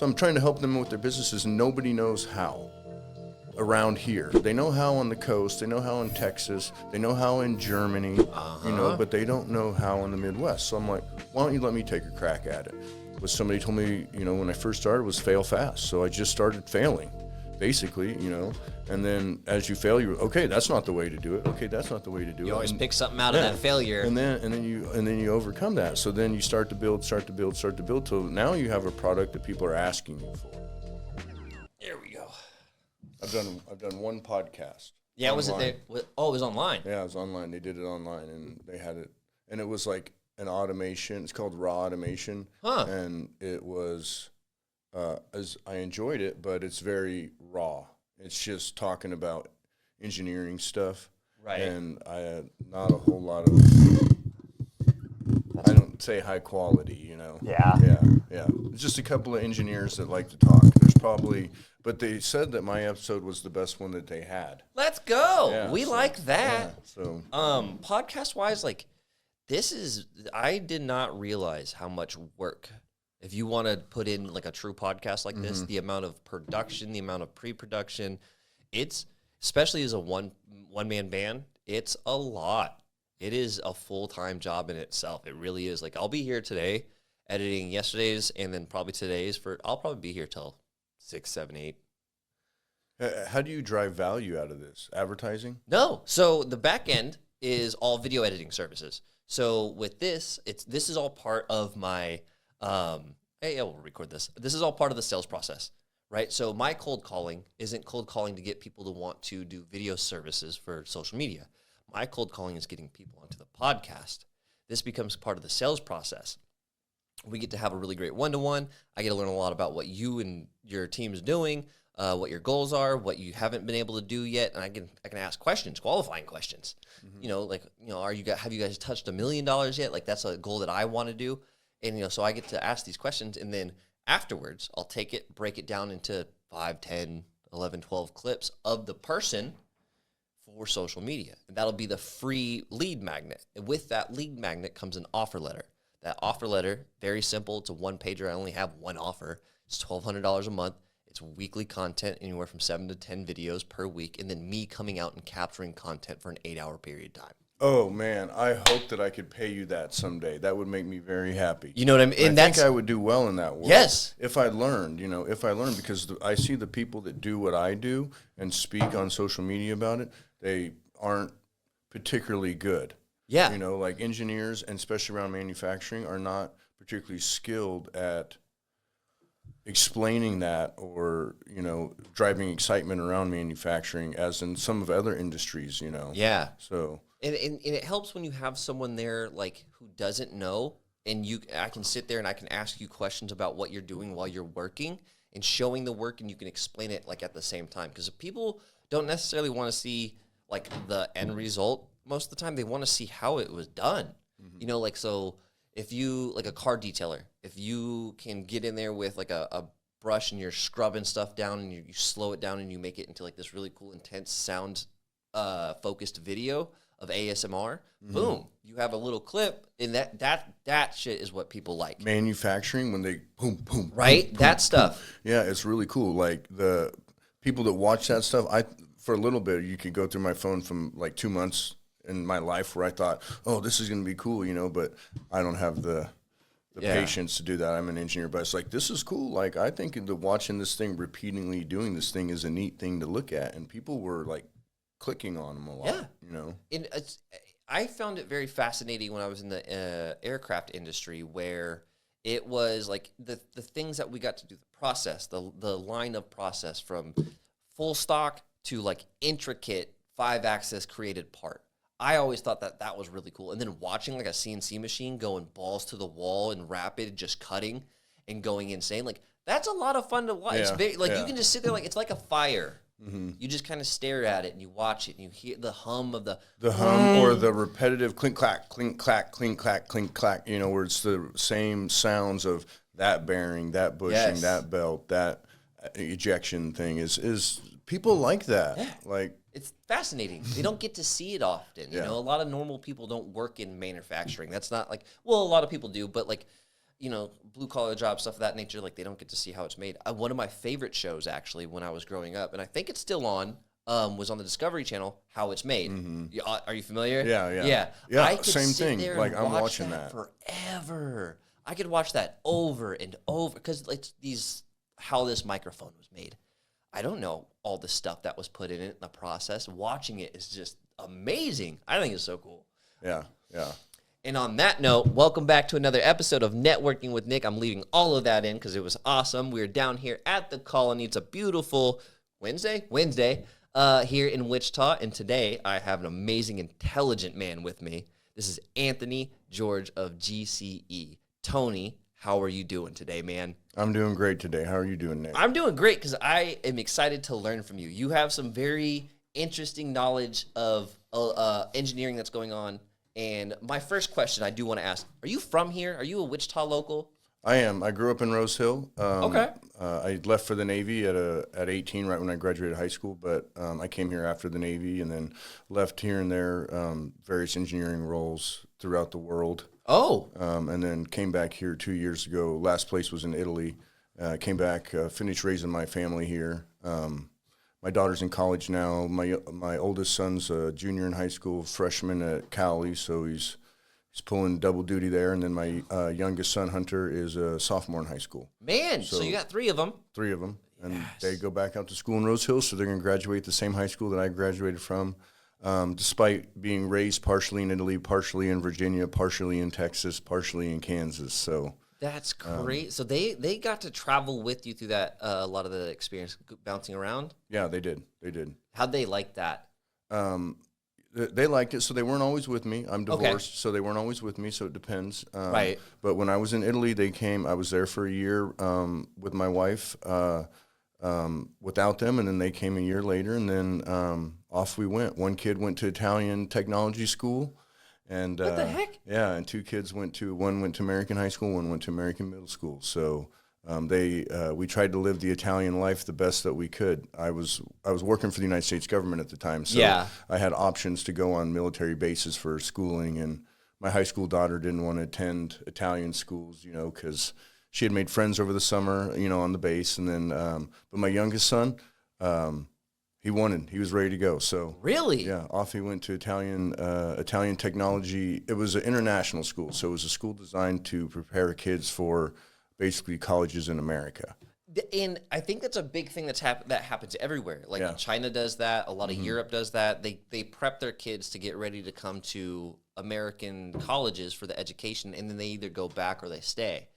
So I'm trying to help them with their businesses, and nobody knows how around here. They know how on the coast, they know how in Texas, they know how in Germany, but they don't know how in the Midwest. So I'm like, why don't you let me take a crack at it? What somebody told me, when I first started was fail fast. So I just started failing, basically, and then as you fail, okay, that's not the way to do it. Okay, that's not the way to do it. You always pick something out of that failure. And then you overcome that. So then you start to build till now you have a product that people are asking you for. There we go. I've done one podcast. Yeah, online. Was it there? Oh, it was online. Yeah, it was online. They did it online, and they had it, and it was like an automation. It's called raw automation, and it was, as I enjoyed it, but it's very raw. It's just talking about engineering stuff, right? And I had not a whole lot of, I don't say high quality, Yeah. Yeah. It's just a couple of engineers that like to talk. There's probably, but they said that my episode was the best one that they had. Let's go. Yeah, we like that. Yeah, so, podcast wise, like I did not realize how much work. If you want to put in like a true podcast like this, the amount of production, the amount of pre-production, it's, especially as a one-man band, it's a lot. It is a full-time job in itself. It really is. Like, I'll be here today editing yesterday's and then probably today's I'll probably be here till 6, 7, 8. how do you drive value out of this? Advertising? No. So the back end is all video editing services. So with this is all part of my, hey, we'll record this. This is all part of the sales process, right? So my cold calling isn't cold calling to get people to want to do video services for social media. My cold calling is getting people onto the podcast. This becomes part of the sales process. We get to have a really great one-to-one. I get to learn a lot about what you and your team is doing, what your goals are, what you haven't been able to do yet, and I can ask questions, qualifying questions. Have you guys touched $1 million yet? Like, that's a goal that I want to do, and so I get to ask these questions, and then afterwards I'll take it, break it down into 5, 10, 11, 12 clips of the person for social media, and that'll be the free lead magnet. And with that lead magnet comes an offer letter. That offer letter, very simple. It's a one-pager. I only have one offer. It's $1,200 a month. It's weekly content, anywhere from 7 to 10 videos per week, and then me coming out and capturing content for an 8-hour period of time. Oh, man, I hope that I could pay you that someday. That would make me very happy. You know what I mean? And I think I would do well in that world. Yes. If I learned, because I see the people that do what I do and speak on social media about it, they aren't particularly good. Yeah. Like engineers, and especially around manufacturing, are not particularly skilled at explaining that or, driving excitement around manufacturing as in some of other industries, Yeah. So. And it helps when you have someone there, like, who doesn't know, and I can sit there and I can ask you questions about what you're doing while you're working and showing the work, and you can explain it, like, at the same time. Because people don't necessarily want to see, like, the end result. Most of the time, they want to see how it was done. Mm-hmm. So if you, like a car detailer, if you can get in there with, like, a brush and you're scrubbing stuff down and you slow it down and you make it into, like, this really cool, intense sound focused video of ASMR, boom, you have a little clip, and that shit is what people like. Manufacturing, when they boom, boom, right? Boom, that boom, stuff. Boom. Yeah, it's really cool. Like, the people that watch that stuff, for a little bit, you could go through my phone from like 2 months in my life where I thought, oh, this is going to be cool, but I don't have the patience to do that. I'm an engineer, but it's like, this is cool. Like, I think watching this thing repeatedly doing this thing is a neat thing to look at, and people were like clicking on them a lot. And I found it very fascinating when I was in the aircraft industry, where it was like the things that we got to do, the process, the line of process from full stock to like intricate 5-axis created part. I always thought that was really cool. And then watching like a CNC machine going balls to the wall and rapid, just cutting and going insane, like, that's a lot of fun to watch. It's very, like, you can just sit there, like, it's like a fire. Mm-hmm. You just kind of stare at it and you watch it and you hear the hum of the hum or the repetitive clink clack, clink clack, clink clack, clink clack. Where it's the same sounds of that bearing, that bushing, that belt, that ejection thing. Is people like that? Yeah. Like, it's fascinating. They don't get to see it often. A lot of normal people don't work in manufacturing. That's not like, well, a lot of people do, but like, blue collar jobs, stuff of that nature, like they don't get to see how it's made. One of my favorite shows actually when I was growing up, and I think it's still on, was on the Discovery Channel, How It's Made. Are you familiar? Yeah. I could Same sit thing. there Like, and I'm watch watching that that forever. I could watch that over and over because it's how this microphone was made. I don't know all the stuff that was put in it in the process. Watching it is just amazing. I think it's so cool. Yeah. And on that note, welcome back to another episode of Networking with Nick. I'm leaving all of that in because it was awesome. We're down here at the Colony. It's a beautiful Wednesday here in Wichita. And today I have an amazing, intelligent man with me. This is Anthony George of GCE. Tony, how are you doing today, man? I'm doing great today. How are you doing, Nick? I'm doing great because I am excited to learn from you. You have some very interesting knowledge of engineering that's going on. And my first question I do want to ask, are you from here? Are you a Wichita local? I am. I grew up in Rose Hill. Okay. I left for the Navy at 18, right when I graduated high school, but I came here after the Navy and then left here and there, various engineering roles throughout the world. Oh. And then came back here 2 years ago. Last place was in Italy. Came back, finished raising my family here. My daughter's in college now. My oldest son's a junior in high school, freshman at Cali, so he's pulling double duty there. And then my youngest son, Hunter, is a sophomore in high school. Man, so you got three of them. Three of them. And they go back out to school in Rose Hill, so they're going to graduate the same high school that I graduated from, despite being raised partially in Italy, partially in Virginia, partially in Texas, partially in Kansas. So that's great. So they got to travel with you through that a lot of the experience bouncing around. Yeah, they did. How'd they like that? They liked it, so they weren't always with me. I'm divorced, so they weren't always with me, so it depends. Right. But when I was in Italy, they came. I was there for a year with my wife without them, and then they came a year later, and then off we went. One kid went to Italian technology school. And what the heck? Yeah, and one went to American high school, one went to American middle school. So we tried to live the Italian life the best that we could. I was working for the United States government at the time, so I had options to go on military bases for schooling. And my high school daughter didn't want to attend Italian schools, because she had made friends over the summer, on the base. And then, but my youngest son. He wanted. He was ready to go. So really, yeah, off he went to Italian technology. It was an international school, so it was a school designed to prepare kids for basically colleges in America. And I think that's a big thing that happens everywhere. Like China does that. A lot of Europe does that. They prep their kids to get ready to come to American colleges for the education, and then they either go back or they stay.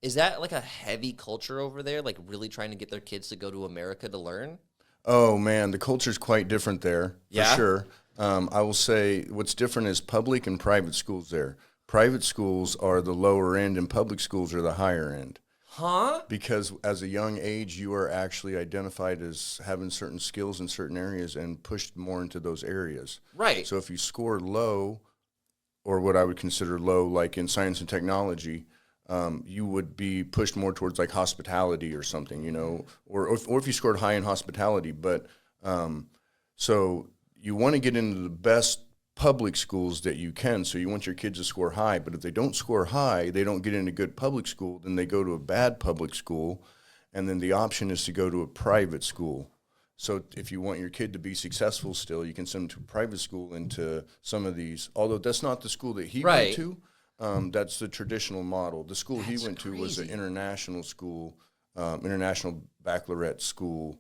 Is that like a heavy culture over there, like really trying to get their kids to go to America to learn? Oh, man, the culture's quite different there, for sure. I will say what's different is public and private schools there. Private schools are the lower end and public schools are the higher end. Huh? Because as a young age, you are actually identified as having certain skills in certain areas and pushed more into those areas. Right. So if you score low, or what I would consider low, like in science and technology, you would be pushed more towards like hospitality or something, or if you scored high in hospitality. But so you want to get into the best public schools that you can. So you want your kids to score high. But if they don't score high, they don't get into good public school, then they go to a bad public school. And then the option is to go to a private school. So if you want your kid to be successful still, you can send them to a private school into some of these, although that's not the school that he went to. That's the traditional model. The school he went to was an international school, international baccalaureate school,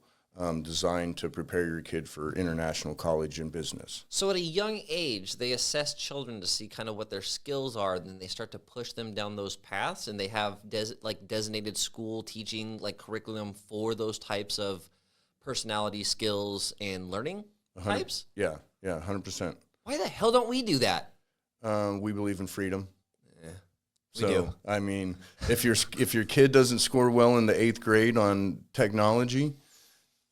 designed to prepare your kid for international college and business. So at a young age, they assess children to see kind of what their skills are, and then they start to push them down those paths, and they have designated school teaching, like curriculum for those types of personality, skills, and learning types? Yeah, 100%. Why the hell don't we do that? We believe in freedom. We do. I mean, if your kid doesn't score well in the 8th grade on technology,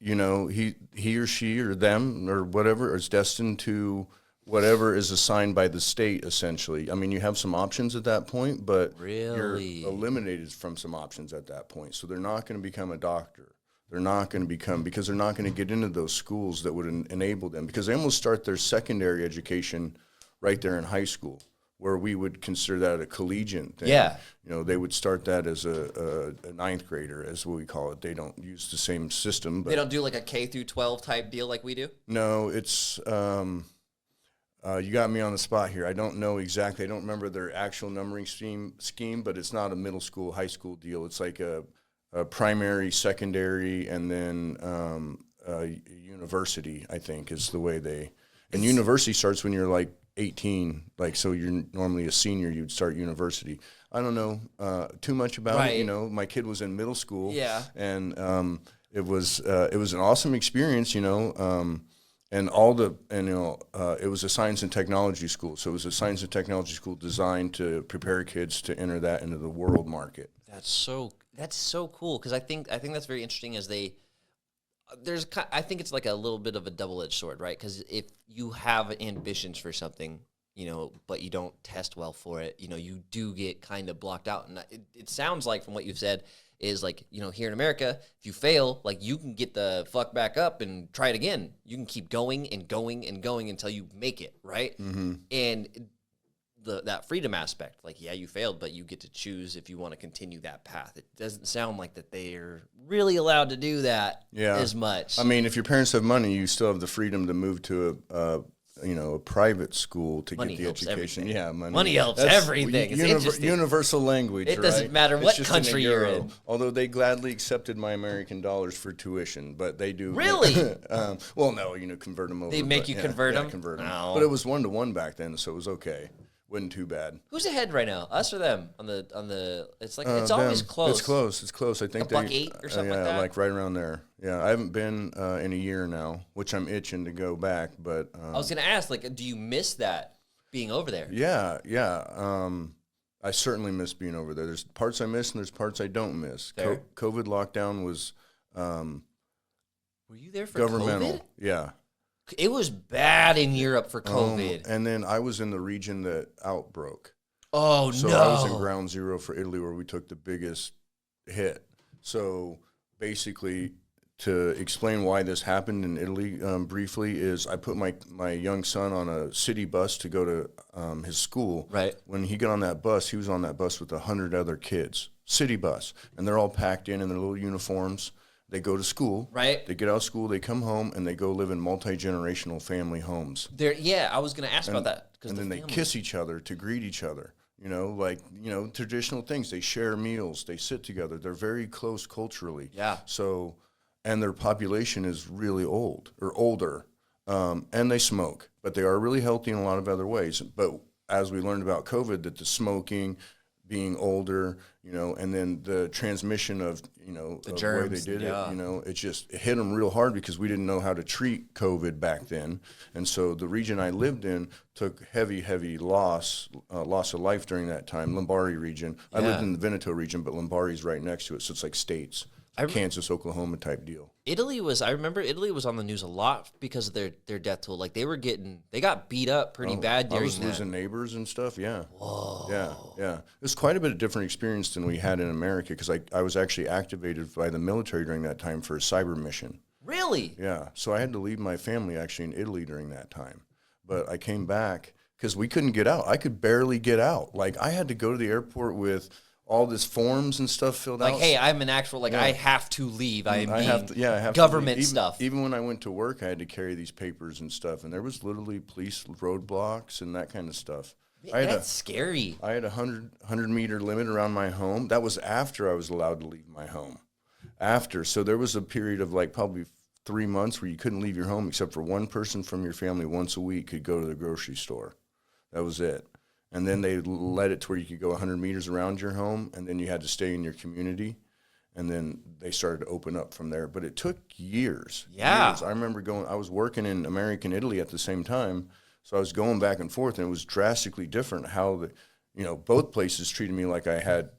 he or she or them or whatever is destined to whatever is assigned by the state, essentially. I mean, you have some options at that point, but you're eliminated from some options at that point. So they're not going to become a doctor. They're not going to because they're not going to get into those schools that would enable them, because they almost start their secondary education right there in high school. where we would consider that a collegiate thing. Yeah. You know, they would start that as a ninth grader, as what we call it. They don't use the same system. But They don't do like a K through 12 type deal like we do? no, it's you got me on the spot here. I don't know exactly. I don't remember their actual numbering scheme, but it's not a middle school, high school deal. It's like a primary, secondary, and then university, I think, is the way they. And university starts when you're like 18. Like, so you're normally a senior, you'd start university. I don't know too much about it. You know, my kid was in middle school. Yeah. And it was an awesome experience, you know. And it was a science and technology school. So it was a science and technology school designed to prepare kids to enter that into the world market. That's so cool, because I think that's very interesting. As I think it's like a little bit of a double-edged sword, right? Because if you have ambitions for something, you know, but you don't test well for it, you know, you do get kind of blocked out. And it sounds like, from what you've said, is like, you know, here in America, if you fail, like, you can get the fuck back up and try it again. You can keep going and going and going until you make it, right? Mm-hmm. And that freedom aspect, like, yeah, you failed, but you get to choose if you want to continue that path. It doesn't sound like that they're really allowed to do that as much. I mean, if your parents have money, you still have the freedom to move to a private school to money get the helps education. Everything. Yeah, money helps everything. It's interesting. Universal language. It doesn't matter what country you're in. Although they gladly accepted my American dollars for tuition, but they do. Really? Well, no, convert them over. They make you convert them? Yeah, convert them. No. But it was 1-to-1 back then, so it was okay. Wasn't too bad. Who's ahead right now? Us or them? On the it's like it's always them. close. It's close. I think $1.08 or something like that. like right around there. Yeah, I haven't been in a year now, which I'm itching to go back. But I was gonna ask, like, do you miss that being over there? Yeah. I certainly miss being over there. There's parts I miss and there's parts I don't miss. COVID lockdown was. Were you there for governmental? COVID? Yeah. It was bad in Europe for COVID. And then I was in the region that outbroke. Oh, so no. I was in ground zero for Italy, where we took the biggest hit. So basically, to explain why this happened in Italy briefly, is I put my young son on a city bus to go to his school. Right. When he got on that bus, he was on that bus with 100 other kids, city bus. And they're all packed in their little uniforms. They go to school. Right. They get out of school, they come home, and they go live in multi-generational family homes. I was going to ask about that. And then they kiss each other to greet each other. Traditional things. They share meals. They sit together. They're very close culturally. Yeah. So, and their population is really old or older, and they smoke, but they are really healthy in a lot of other ways. But as we learned about COVID, that the smoking, being older, and then the transmission of, the of germs, the way they did it, it hit them real hard because we didn't know how to treat COVID back then. And so the region I lived in took heavy loss of life during that time, Lombardy region. I lived in the Veneto region, but Lombardy's right next to it, so it's like states. Kansas, Oklahoma type deal. I remember Italy was on the news a lot because of their death toll. Like, they got beat up pretty bad during that. I was losing neighbors and stuff, yeah. Whoa. Yeah. It was quite a bit of different experience than we had in America, because I was actually activated by the military during that time for a cyber mission. Really? Yeah. So I had to leave my family actually in Italy during that time. But I came back because we couldn't get out. I could barely get out. Like, I had to go to the airport with all this forms and stuff filled out. Like, hey, I'm an actual, I have to leave. I have to government leave. stuff. Even when I went to work, I had to carry these papers and stuff, and there was literally police roadblocks and that kind of stuff. That's scary. I had a 100-meter limit around my home. That was after I was allowed to leave my home. So there was a period of probably 3 months where you couldn't leave your home except for one person from your family once a week could go to the grocery store. That was it. And then they let it to where you could go 100 meters around your home, and then you had to stay in your community. And then they started to open up from there. But it took years. Yeah. Years. I remember I was working in American Italy at the same time, so I was going back and forth, and it was drastically different how both places treated me like I had,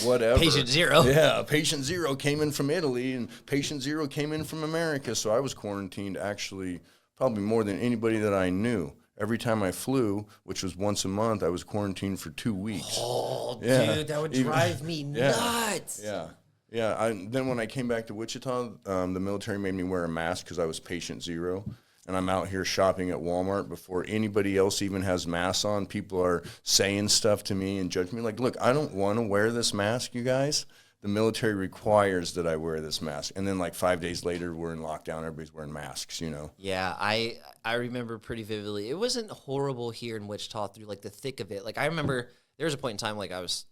whatever. Patient zero. Yeah, patient zero came in from Italy, and patient zero came in from America. So I was quarantined actually probably more than anybody that I knew. Every time I flew, which was once a month, I was quarantined for 2 weeks. Oh, dude, that would drive me nuts. Yeah. Then when I came back to Wichita, the military made me wear a mask because I was patient zero. and I'm out here shopping at Walmart before anybody else even has masks on. People are saying stuff to me and judging me. Like, look, I don't want to wear this mask, you guys. The military requires that I wear this mask. And then like 5 days later, we're in lockdown. Everybody's wearing masks, you know? Yeah, I remember pretty vividly. It wasn't horrible here in Wichita through like the thick of it. Like I remember there was a point in time like I was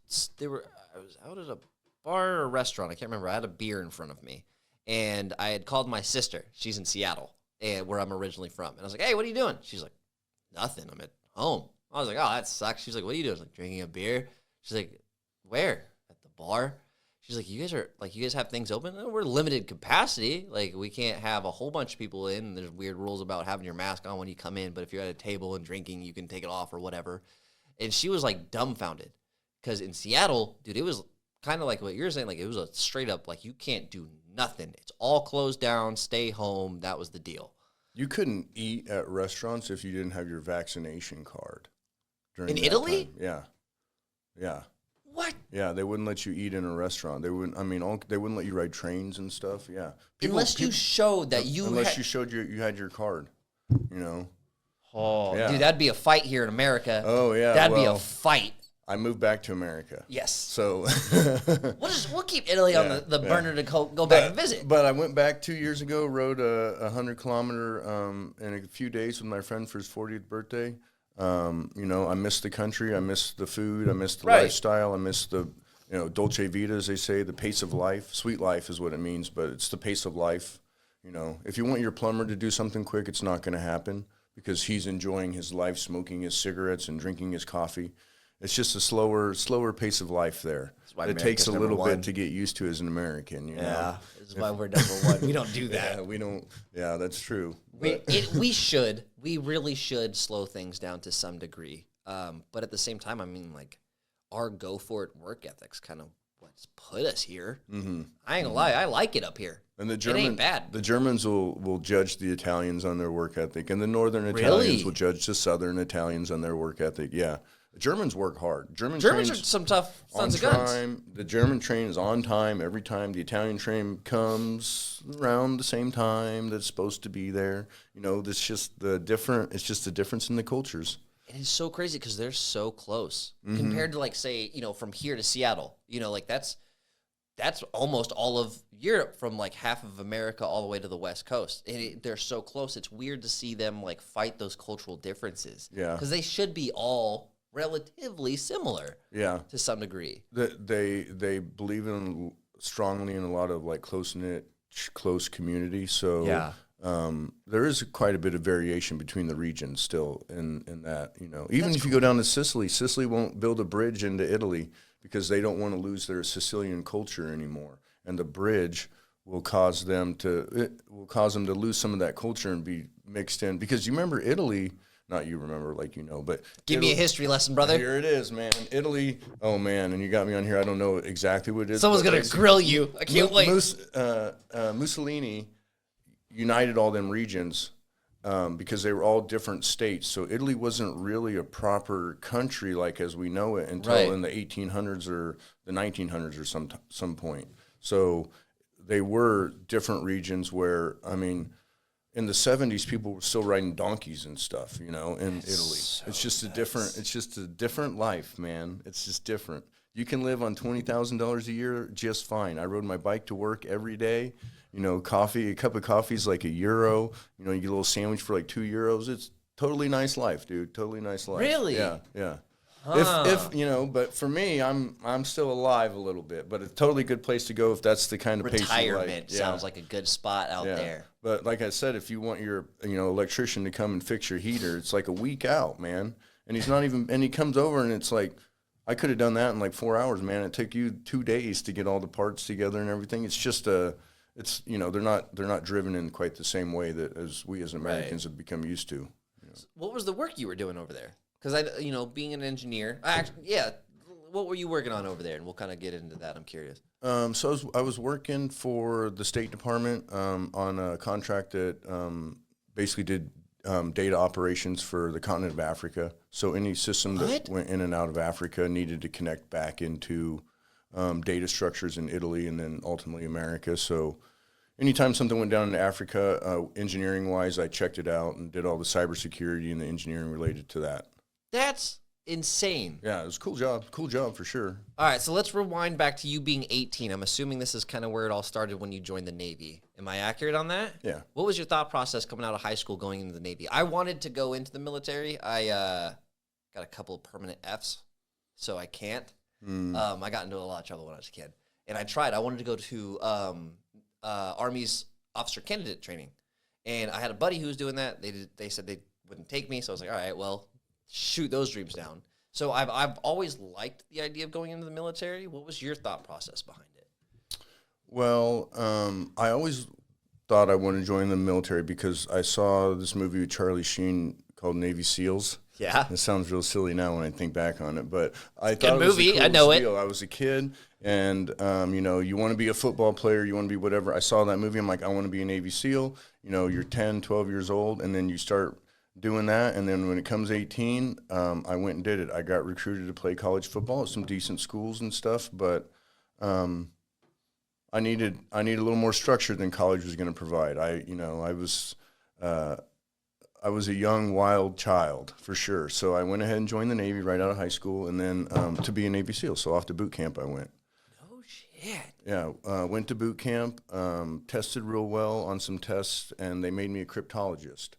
out at a bar or a restaurant. I can't remember. I had a beer in front of me, and I had called my sister. She's in Seattle, and where I'm originally from. And I was like, "Hey, what are you doing?" She's like, "Nothing. I'm at home." I was like, "Oh, that sucks." She's like, "What are you doing?" I was like, "Drinking a beer." She's like, "Where?" "At the bar." She's like, you guys have things open? We're limited capacity. Like, we can't have a whole bunch of people in. And there's weird rules about having your mask on when you come in. But if you're at a table and drinking, you can take it off or whatever. And she was, like, dumbfounded. Because in Seattle, dude, it was kind of like what you're saying. Like, it was a straight up, like, you can't do nothing. It's all closed down. Stay home. That was the deal. You couldn't eat at restaurants if you didn't have your vaccination card. In Italy? Time. Yeah. Yeah. What? Yeah, they wouldn't let you eat in a restaurant. They wouldn't. I mean, they wouldn't let you ride trains and stuff. Yeah, unless you showed that you. Unless you showed you had your card. You know. Oh, yeah. Dude, that'd be a fight here in America. Oh yeah, that'd be a fight. I moved back to America. Yes. So we'll keep Italy on the burner to go back and visit. But I went back 2 years ago. Rode a 100-kilometer in a few days with my friend for his 40th birthday. You know, I miss the country, I miss the food, I miss the lifestyle, I miss the, you know, dolce vita, as they say, the pace of life. Sweet life is what it means, but it's the pace of life. You know, if you want your plumber to do something quick, it's not going to happen because he's enjoying his life, smoking his cigarettes and drinking his coffee. It's just a slower pace of life there. It takes a little bit to get used to as an American. You know? This is why we're number one. We don't do that. Yeah, we don't. Yeah, that's true. We really should slow things down to some degree. But at the same time, I mean, like, our go for it work ethic's kind of what's put us here. Mm-hmm. I ain't gonna lie, I like it up here. And it ain't bad. The Germans will judge the Italians on their work ethic, and the Northern Italians will judge the Southern Italians on their work ethic. Yeah. Germans work hard. Germans are some tough sons of guns. The German train is on time every time. The Italian train comes around the same time that's supposed to be there. You know, it's just the difference in the cultures. It is so crazy because they're so close compared to, like, say, you know, from here to Seattle. You know, like that's almost all of Europe from like half of America all the way to the West Coast. And they're so close. It's weird to see them like fight those cultural differences. Yeah, because they should be all relatively similar, to some degree. They believe strongly in a lot of like close community. So there is quite a bit of variation between the regions still in that. You know, even if you go down to Sicily won't build a bridge into Italy because they don't want to lose their Sicilian culture anymore, and the bridge will cause them to lose some of that culture and be mixed in. Because you remember Italy. Not you remember, like, you know, but... Give me a history lesson, brother. Here it is, man. Italy, oh, man, and you got me on here. I don't know exactly what it is. Someone's going to grill you. I can't wait. Mussolini united all them regions because they were all different states. So Italy wasn't really a proper country like as we know it until in the 1800s or the 1900s or some point. So they were different regions where, I mean... In the 70s, people were still riding donkeys and stuff, you know, in Italy. So it's just a different life, man. It's just different. You can live on $20,000 a year just fine. I rode my bike to work every day. You know, a cup of coffee is like €1. You know, you get a little sandwich for like €2. It's totally nice life, dude. Totally nice life. Really? Yeah, yeah. If you know, but for me, I'm still alive a little bit, but a totally good place to go if that's the kind of pace you like. Retirement sounds like a good spot out there. But like I said, if you want your electrician to come and fix your heater, it's like a week out, man. And he comes over and it's like, I could have done that in like 4 hours, man. It took you 2 days to get all the parts together and everything. It's just they're not driven in quite the same way that as we as Americans have become used to. You know. What was the work you were doing over there? Because being an engineer, what were you working on over there? And we'll kind of get into that. I'm curious. So I was working for the State Department on a contract that basically did data operations for the continent of Africa. So any system that went in and out of Africa needed to connect back into data structures in Italy and then ultimately America. So, anytime something went down in Africa, engineering-wise, I checked it out and did all the cybersecurity and the engineering related to that. That's insane. Yeah, it was a cool job. Cool job for sure. All right, so let's rewind back to you being 18. I'm assuming this is kind of where it all started when you joined the Navy. Am I accurate on that? Yeah. What was your thought process coming out of high school going into the Navy? I wanted to go into the military. I got a couple of permanent Fs, so I can't. I got into a lot of trouble when I was a kid. And I tried. I wanted to go to Army's officer candidate training. And I had a buddy who was doing that. They said they wouldn't take me, so I was like, all right, well, shoot those dreams down. So I've always liked the idea of going into the military. What was your thought process behind it? Well, I always thought I wanted to join the military because I saw this movie with Charlie Sheen called Navy SEALs. Yeah. It sounds real silly now when I think back on it, but I thought Good it was movie. the I know coolest it. deal. I was a kid, and you want to be a football player, you want to be whatever. I saw that movie. I'm like, I want to be a Navy SEAL. You're 10, 12 years old, and then you start doing that, and then when it comes 18, I went and did it. I got recruited to play college football at some decent schools and stuff, but I needed a little more structure than college was going to provide. I was a young, wild child, for sure. So I went ahead and joined the Navy right out of high school, and then to be a Navy SEAL. So off to boot camp I went. Oh, shit. Yeah, went to boot camp, tested real well on some tests, and they made me a cryptologist.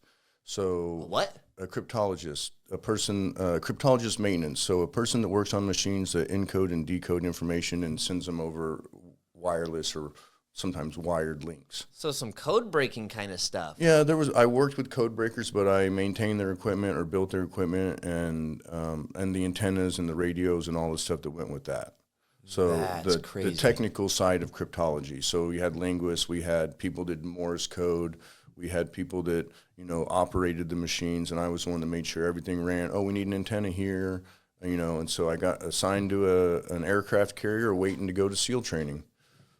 So What? a cryptologist, cryptologist maintenance. So a person that works on machines that encode and decode information and sends them over wireless or sometimes wired links. So some code breaking kind of stuff. Yeah, I worked with code breakers, but I maintained their equipment or built their equipment and the antennas and the radios and all the stuff that went with that. So That's the crazy. technical side of cryptology. So we had linguists, we had people that did Morse code, we had people that operated the machines, and I was the one that made sure everything ran. Oh, we need an antenna here, and so I got assigned to an aircraft carrier waiting to go to SEAL training.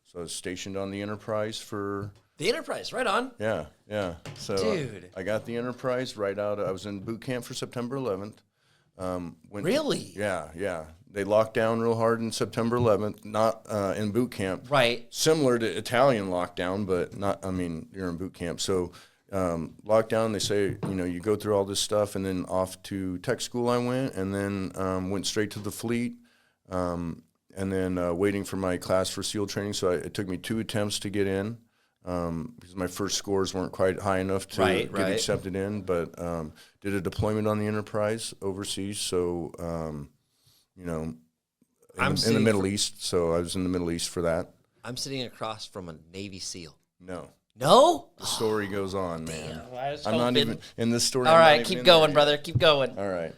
So I was stationed on the Enterprise for... The Enterprise, right on. Yeah. So Dude. I got the Enterprise right out. I was in boot camp for September 11th. Really? Yeah. They locked down real hard in September 11th, not in boot camp. Right. Similar to Italian lockdown, but not, you're in boot camp. So lockdown, they say, you go through all this stuff, and then off to tech school I went, and then went straight to the fleet. And then waiting for my class for SEAL training. So it took me 2 attempts to get in because my first scores weren't quite high enough to get accepted in. But did a deployment on the Enterprise overseas. So, in the Middle East. So I was in the Middle East for that. I'm sitting across from a Navy SEAL. No. No? The story goes on, man. Damn, I'm not even in this story. All I'm not right, even keep in going, there brother. yet. Keep going. All right.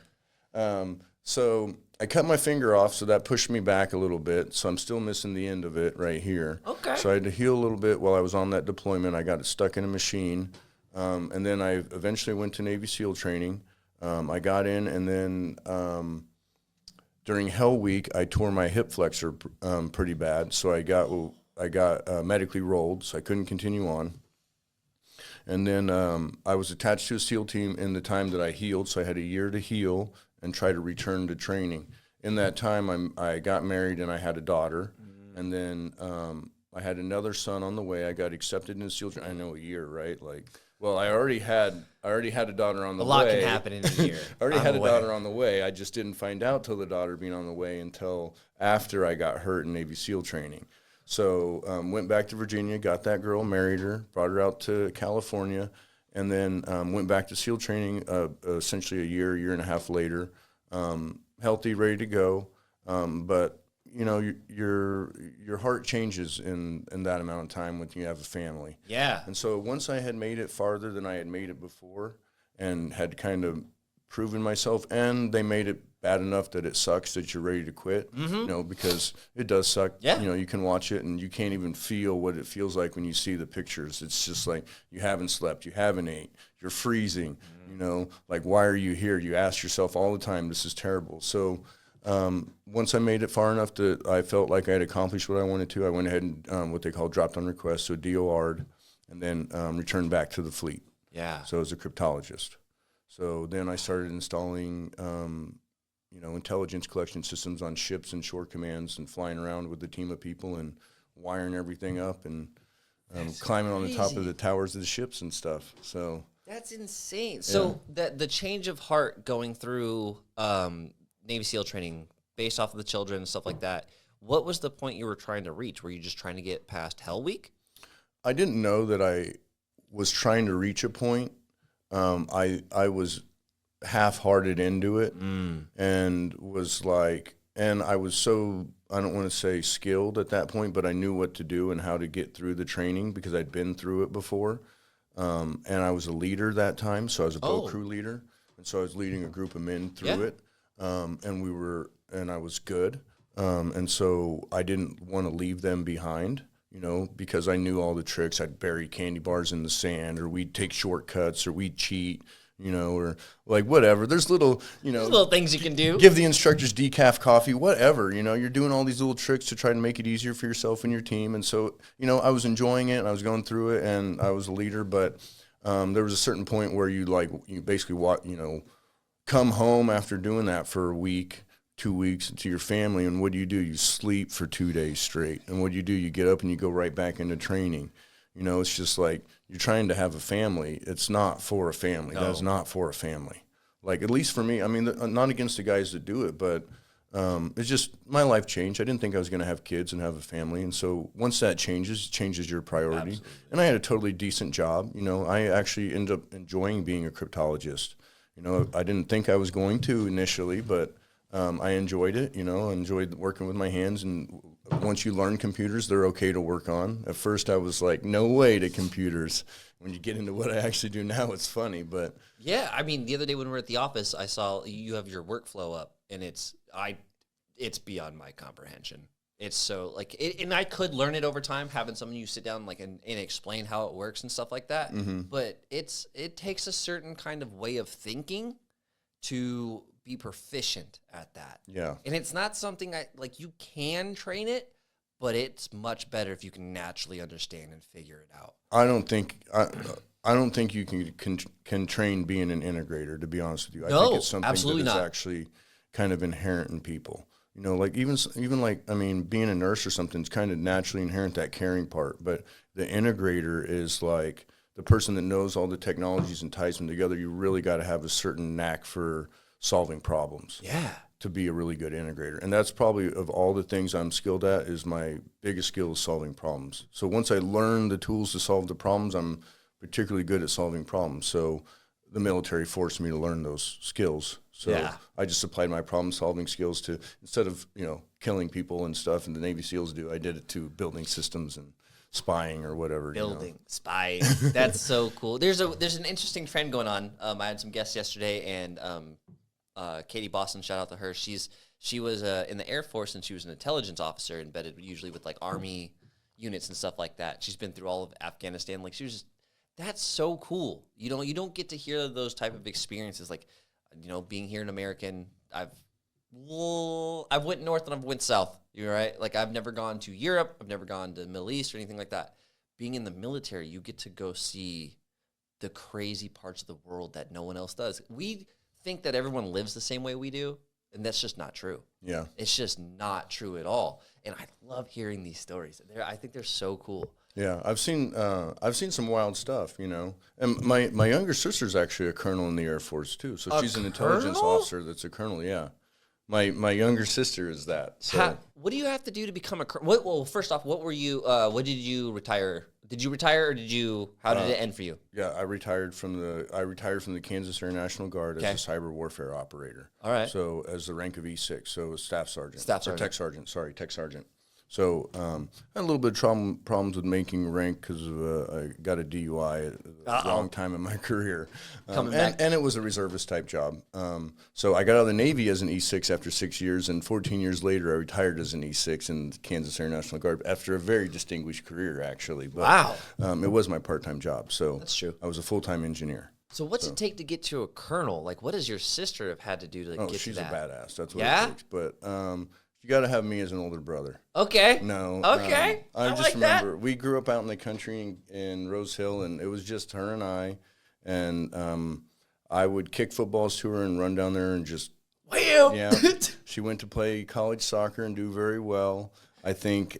So I cut my finger off, so that pushed me back a little bit. So I'm still missing the end of it right here. Okay. So I had to heal a little bit while I was on that deployment. I got it stuck in a machine. And then I eventually went to Navy SEAL training. I got in, and then during Hell Week, I tore my hip flexor pretty bad. So I got medically rolled, so I couldn't continue on. And then I was attached to a SEAL team in the time that I healed, so I had a year to heal and try to return to training. In that time, I got married and I had a daughter, and then I had another son on the way. I got accepted in SEAL training. I know, a year, right? I already had a daughter on the way. A lot can happen in a year. I already had a daughter on the way. I just didn't find out till the daughter being on the way until after I got hurt in Navy SEAL training. So went back to Virginia, got that girl, married her, brought her out to California, and then went back to SEAL training essentially a year and a half later, healthy, ready to go. But, your heart changes in that amount of time when you have a family. Yeah. And so once I had made it farther than I had made it before and had kind of proven myself, and they made it bad enough that it sucks that you're ready to quit, because it does suck. Yeah. You can watch it and you can't even feel what it feels like when you see the pictures. It's just like you haven't slept, you haven't ate, you're freezing, why are you here? You ask yourself all the time, this is terrible. So once I made it far enough that I felt like I had accomplished what I wanted to, I went ahead and what they call dropped on request, so DOR'd, and then returned back to the fleet. Yeah. So as a cryptologist. So then I started installing, intelligence collection systems on ships and shore commands and flying around with a team of people and wiring everything up. And climbing on the top of crazy. the towers of the ships and stuff. So That's insane. So the change of heart going through Navy SEAL training based off of the children and stuff like that, what was the point you were trying to reach? Were you just trying to get past Hell Week? I didn't know that I was trying to reach a point. I was half-hearted into it and was like, and I was so, I don't want to say skilled at that point, but I knew what to do and how to get through the training because I'd been through it before. And I was a leader that time, so I was a boat crew leader, and so I was leading a group of men through it, and I was good, and so I didn't want to leave them behind, because I knew all the tricks. I'd bury candy bars in the sand, or we'd take shortcuts, or we'd cheat, or like whatever. There's little, There's little things you can do. Give the instructors decaf coffee, whatever. You're doing all these little tricks to try to make it easier for yourself and your team. And so, I was enjoying it and I was going through it and I was a leader. But there was a certain point where you basically come home after doing that for a week, 2 weeks to your family. And what do? You sleep for 2 days straight. And what do? You get up and you go right back into training. It's just like you're trying to have a family. It's not for a family. No. That's not for a family. Like, at least for me, I mean, not against the guys that do it, but it's just my life changed. I didn't think I was going to have kids and have a family. And so once that changes, it changes your priority. Absolutely. And I had a totally decent job. I actually ended up enjoying being a cryptologist. I didn't think I was going to initially, but I enjoyed it, enjoyed working with my hands. And once you learn computers, they're okay to work on. At first, I was like, no way to computers. When you get into what I actually do now, it's funny, but... Yeah, I mean, the other day when we were at the office, I saw you have your workflow up, and it's beyond my comprehension. It's so, and I could learn it over time, having someone you sit down, and explain how it works and stuff like that, but it takes a certain kind of way of thinking to be proficient at that. Yeah. And it's not something you can train it, but it's much better if you can naturally understand and figure it out. I don't think you can train being an integrator, to be honest with you. I think it's something that is actually kind of inherent in people. Even being a nurse or something is kind of naturally inherent, that caring part. But the integrator is like the person that knows all the technologies and ties them together. You really got to have a certain knack for solving problems. Yeah. To be a really good integrator. And that's probably, of all the things I'm skilled at, is my biggest skill is solving problems. So once I learn the tools to solve the problems, I'm particularly good at solving problems. So the military forced me to learn those skills. So I just applied my problem-solving skills to, instead of, killing people and stuff, and the Navy SEALs do, I did it to building systems and spying or whatever. Spying. That's so cool. There's an interesting trend going on. I had some guests yesterday, and Katie Boston, shout out to her. She was in the Air Force, and she was an intelligence officer embedded usually with Army units and stuff like that. She's been through all of Afghanistan. That's so cool. You don't get to hear those type of experiences. Being here in American, I've went north and I've went south. You're right. I've never gone to Europe. I've never gone to the Middle East or anything like that. Being in the military, you get to go see the crazy parts of the world that no one else does. We think that everyone lives the same way we do, and that's just not true. Yeah. It's just not true at all. And I love hearing these stories. I think they're so cool. Yeah, I've seen some wild stuff, And my younger sister's actually a colonel in the Air Force too. So she's an intelligence officer that's a colonel, yeah. My younger sister is that. So. What do you have to do to become a colonel? Well, first off, what were you? What did you retire? Did you retire, or how did it end for you? Yeah, I retired from the Kansas Air National Guard as a cyber warfare operator. All right. So as the rank of E6, so staff sergeant. Tech sergeant. So I had a little bit of problems with making rank because I got a DUI a long time in my career. And it was a reservist type job. So I got out of the Navy as an E6 after 6 years, and 14 years later I retired as an E6 in the Kansas Air National Guard after a very distinguished career, actually. But, it was my part-time job. So that's true. I was a full-time engineer. So what's it take to get to a colonel? What does your sister have had to do to get to that? She's a badass. That's what it takes. But you got to have me as an older brother. Okay. No. Okay. I just remember we grew up out in the country in Rose Hill, and it was just her and I. And I would kick footballs to her and run down there and just. Wow. Yeah. She went to play college soccer and do very well. I think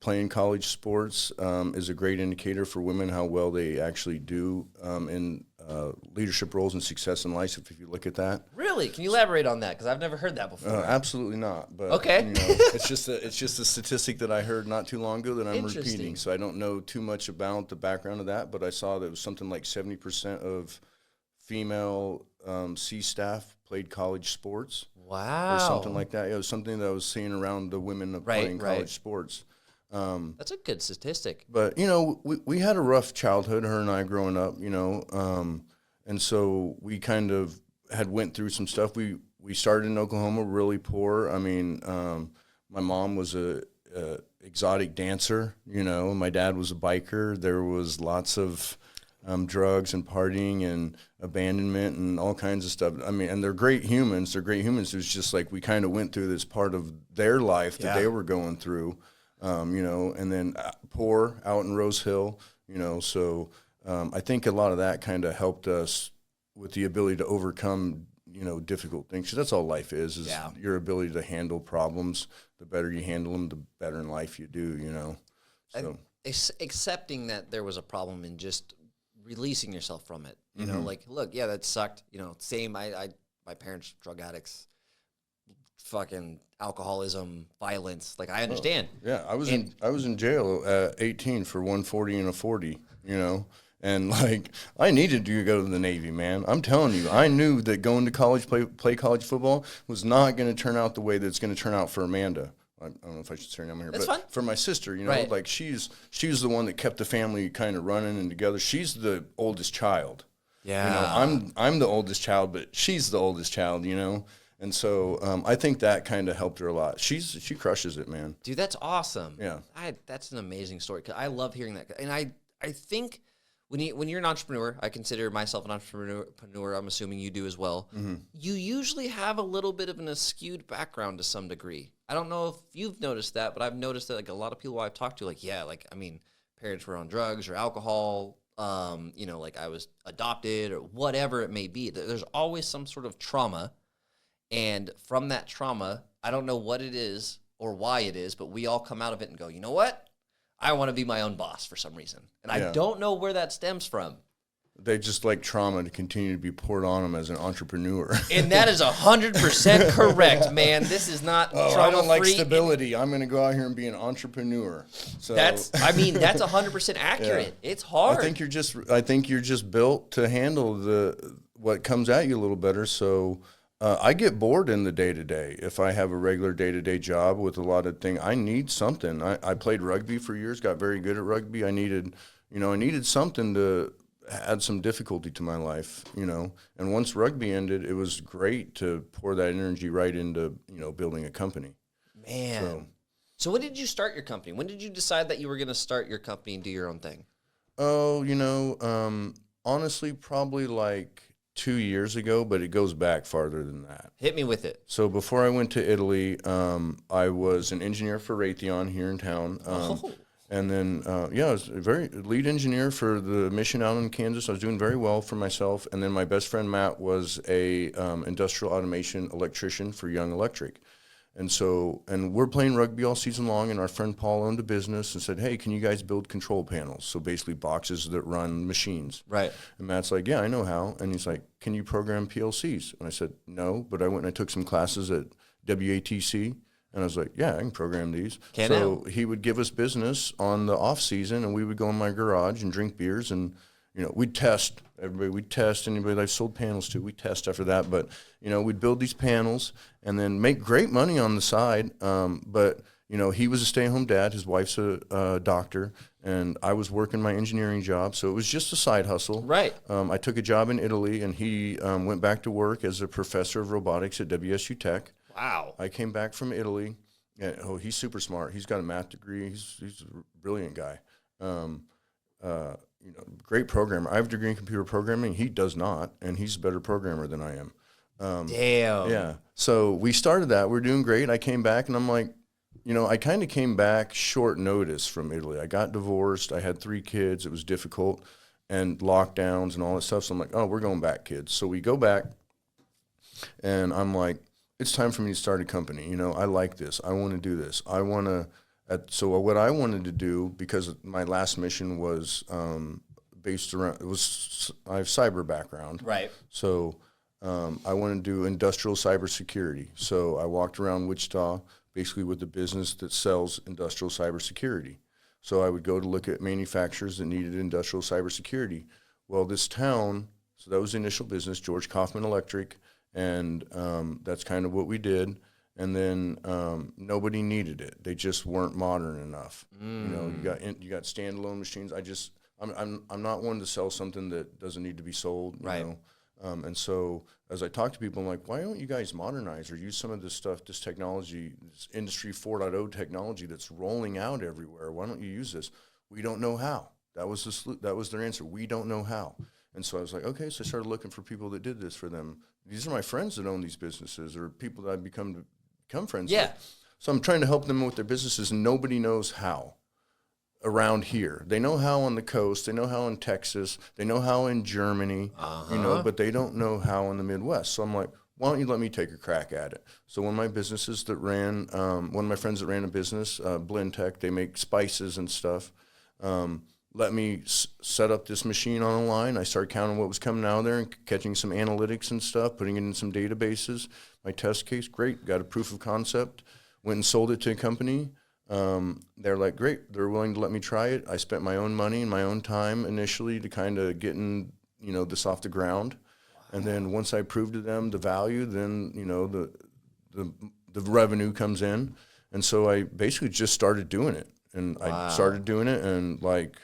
playing college sports is a great indicator for women how well they actually do in leadership roles and success in life. If you look at that, Really? Can you elaborate on that? Because I've never heard that before. absolutely not. But Okay. it's just a statistic that I heard not too long ago that I'm repeating. So I don't know too much about the background of that, but I saw that it was something like 70% of female C staff played college sports. Wow. Or something like that. It was something that I was seeing around the women of playing college sports. That's a good statistic. But, we had a rough childhood, her and I growing up, and so we kind of had went through some stuff. We started in Oklahoma really poor. I mean, my mom was a exotic dancer, and my dad was a biker. There was lots of drugs and partying and abandonment and all kinds of stuff. I mean, and they're great humans. They're great humans. It was just like we kind of went through this part of their life that they were going through, and then poor out in Rose Hill, So I think a lot of that kind of helped us with the ability to overcome, difficult things. 'Cause that's all life is your ability to handle problems. The better you handle them, the better in life you do, So. Accepting that there was a problem and just releasing yourself from it. You know, like, look, yeah, that sucked. Same. My parents, drug addicts, fucking alcoholism, violence. Like, I understand. Yeah, I was in jail at 18 for 140 and a 40. And like I needed to go to the Navy, man. I'm telling you, I knew that going to college, play college football was not going to turn out the way that it's going to turn out for Amanda. I don't know if I should say her name here, That's but fine. for my sister, Right. like she was the one that kept the family kind of running and together. She's the oldest child. Yeah. I'm the oldest child, but she's the oldest child. And so I think that kind of helped her a lot. She crushes it, man. Dude, that's awesome. Yeah. That's an amazing story. 'Cause I love hearing that. And I think when you're an entrepreneur, I consider myself an entrepreneur. I'm assuming you do as well. You usually have a little bit of an skewed background to some degree. I don't know if you've noticed that, but I've noticed that like a lot of people I've talked to, like, parents were on drugs or alcohol. Like I was adopted or whatever it may be. There's always some sort of trauma. And from that trauma, I don't know what it is or why it is, but we all come out of it and go, you know what? I want to be my own boss for some reason. And I don't know where that stems from. They just like trauma to continue to be poured on them as an entrepreneur. And that is 100% correct, man. This is not trauma-free. I don't like stability. I'm going to go out here and be an entrepreneur. So that's 100% accurate. Yeah. It's hard. I think you're just built to handle what comes at you a little better. So I get bored in the day-to-day. If I have a regular day-to-day job with a lot of things, I need something. I played rugby for years, got very good at rugby. I needed something to add some difficulty to my life, And once rugby ended, it was great to pour that energy right into, building a company. Man. So when did you start your company? When did you decide that you were going to start your company and do your own thing? Oh, honestly, probably like 2 years ago, but it goes back farther than that. Hit me with it. So before I went to Italy, I was an engineer for Raytheon here in town. And then, I was a very lead engineer for the mission out in Kansas. I was doing very well for myself. And then my best friend, Matt, was a industrial automation electrician for Young Electric. And we're playing rugby all season long, and our friend Paul owned a business and said, hey, can you guys build control panels? So basically boxes that run machines. Right. And Matt's like, yeah, I know how. And he's like, can you program PLCs? And I said, no, but I went and I took some classes at WATC. And I was like, yeah, I can program these. He would give us business on the off season, and we would go in my garage and drink beers, and we'd test everybody. We'd test anybody that I've sold panels to. We'd test after that, but we'd build these panels and then make great money on the side. But he was a stay-at-home dad. His wife's a doctor, and I was working my engineering job, so it was just a side hustle. Right. I took a job in Italy, and he went back to work as a professor of robotics at WSU Tech. Wow. I came back from Italy. And, he's super smart. He's got a math degree. He's a brilliant guy. Great programmer. I have a degree in computer programming. He does not, and he's a better programmer than I am. Damn. Yeah. So we started that. We're doing great. I came back, and I'm like, I kind of came back short notice from Italy. I got divorced. I had 3 kids. It was difficult, and lockdowns and all that stuff. So I'm like, oh, we're going back, kids. So we go back, and I'm like, it's time for me to start a company. I like this. I want to do this. I want So what I wanted to do, because my last mission was based around, I have cyber background. Right. So I wanted to do industrial cybersecurity. So I walked around Wichita basically with the business that sells industrial cybersecurity. So I would go to look at manufacturers that needed industrial cybersecurity. Well, this town, so that was the initial business, George Kaufman Electric, and that's kind of what we did. And then nobody needed it; they just weren't modern enough. You know, you got standalone machines. I'm not one to sell something that doesn't need to be sold. You know? And so as I talk to people, I'm like, why don't you guys modernize or use some of this stuff, this technology, this Industry 4.0 technology that's rolling out everywhere? Why don't you use this? We don't know how. That was their answer. We don't know how. And so I was like, okay. So I started looking for people that did this for them. These are my friends that own these businesses, or people that I've become friends with. So I'm trying to help them with their businesses, and nobody knows how around here. They know how on the coast, they know how in Texas, they know how in Germany, you know, but they don't know how in the Midwest. So I'm like, why don't you let me take a crack at it? So one of my businesses that ran, one of my friends that ran a business, Blend Tech, they make spices and stuff, let me set up this machine on a line. I started counting what was coming out of there and catching some analytics and stuff, putting it in some databases. My test case, great, got a proof of concept, went and sold it to a company. They're like, great, they're willing to let me try it. I spent my own money and my own time initially to kind of getting, you know, this off the ground. And then once I proved to them the value, then, you know, the revenue comes in. And so I basically just started doing it. And I started doing it, and like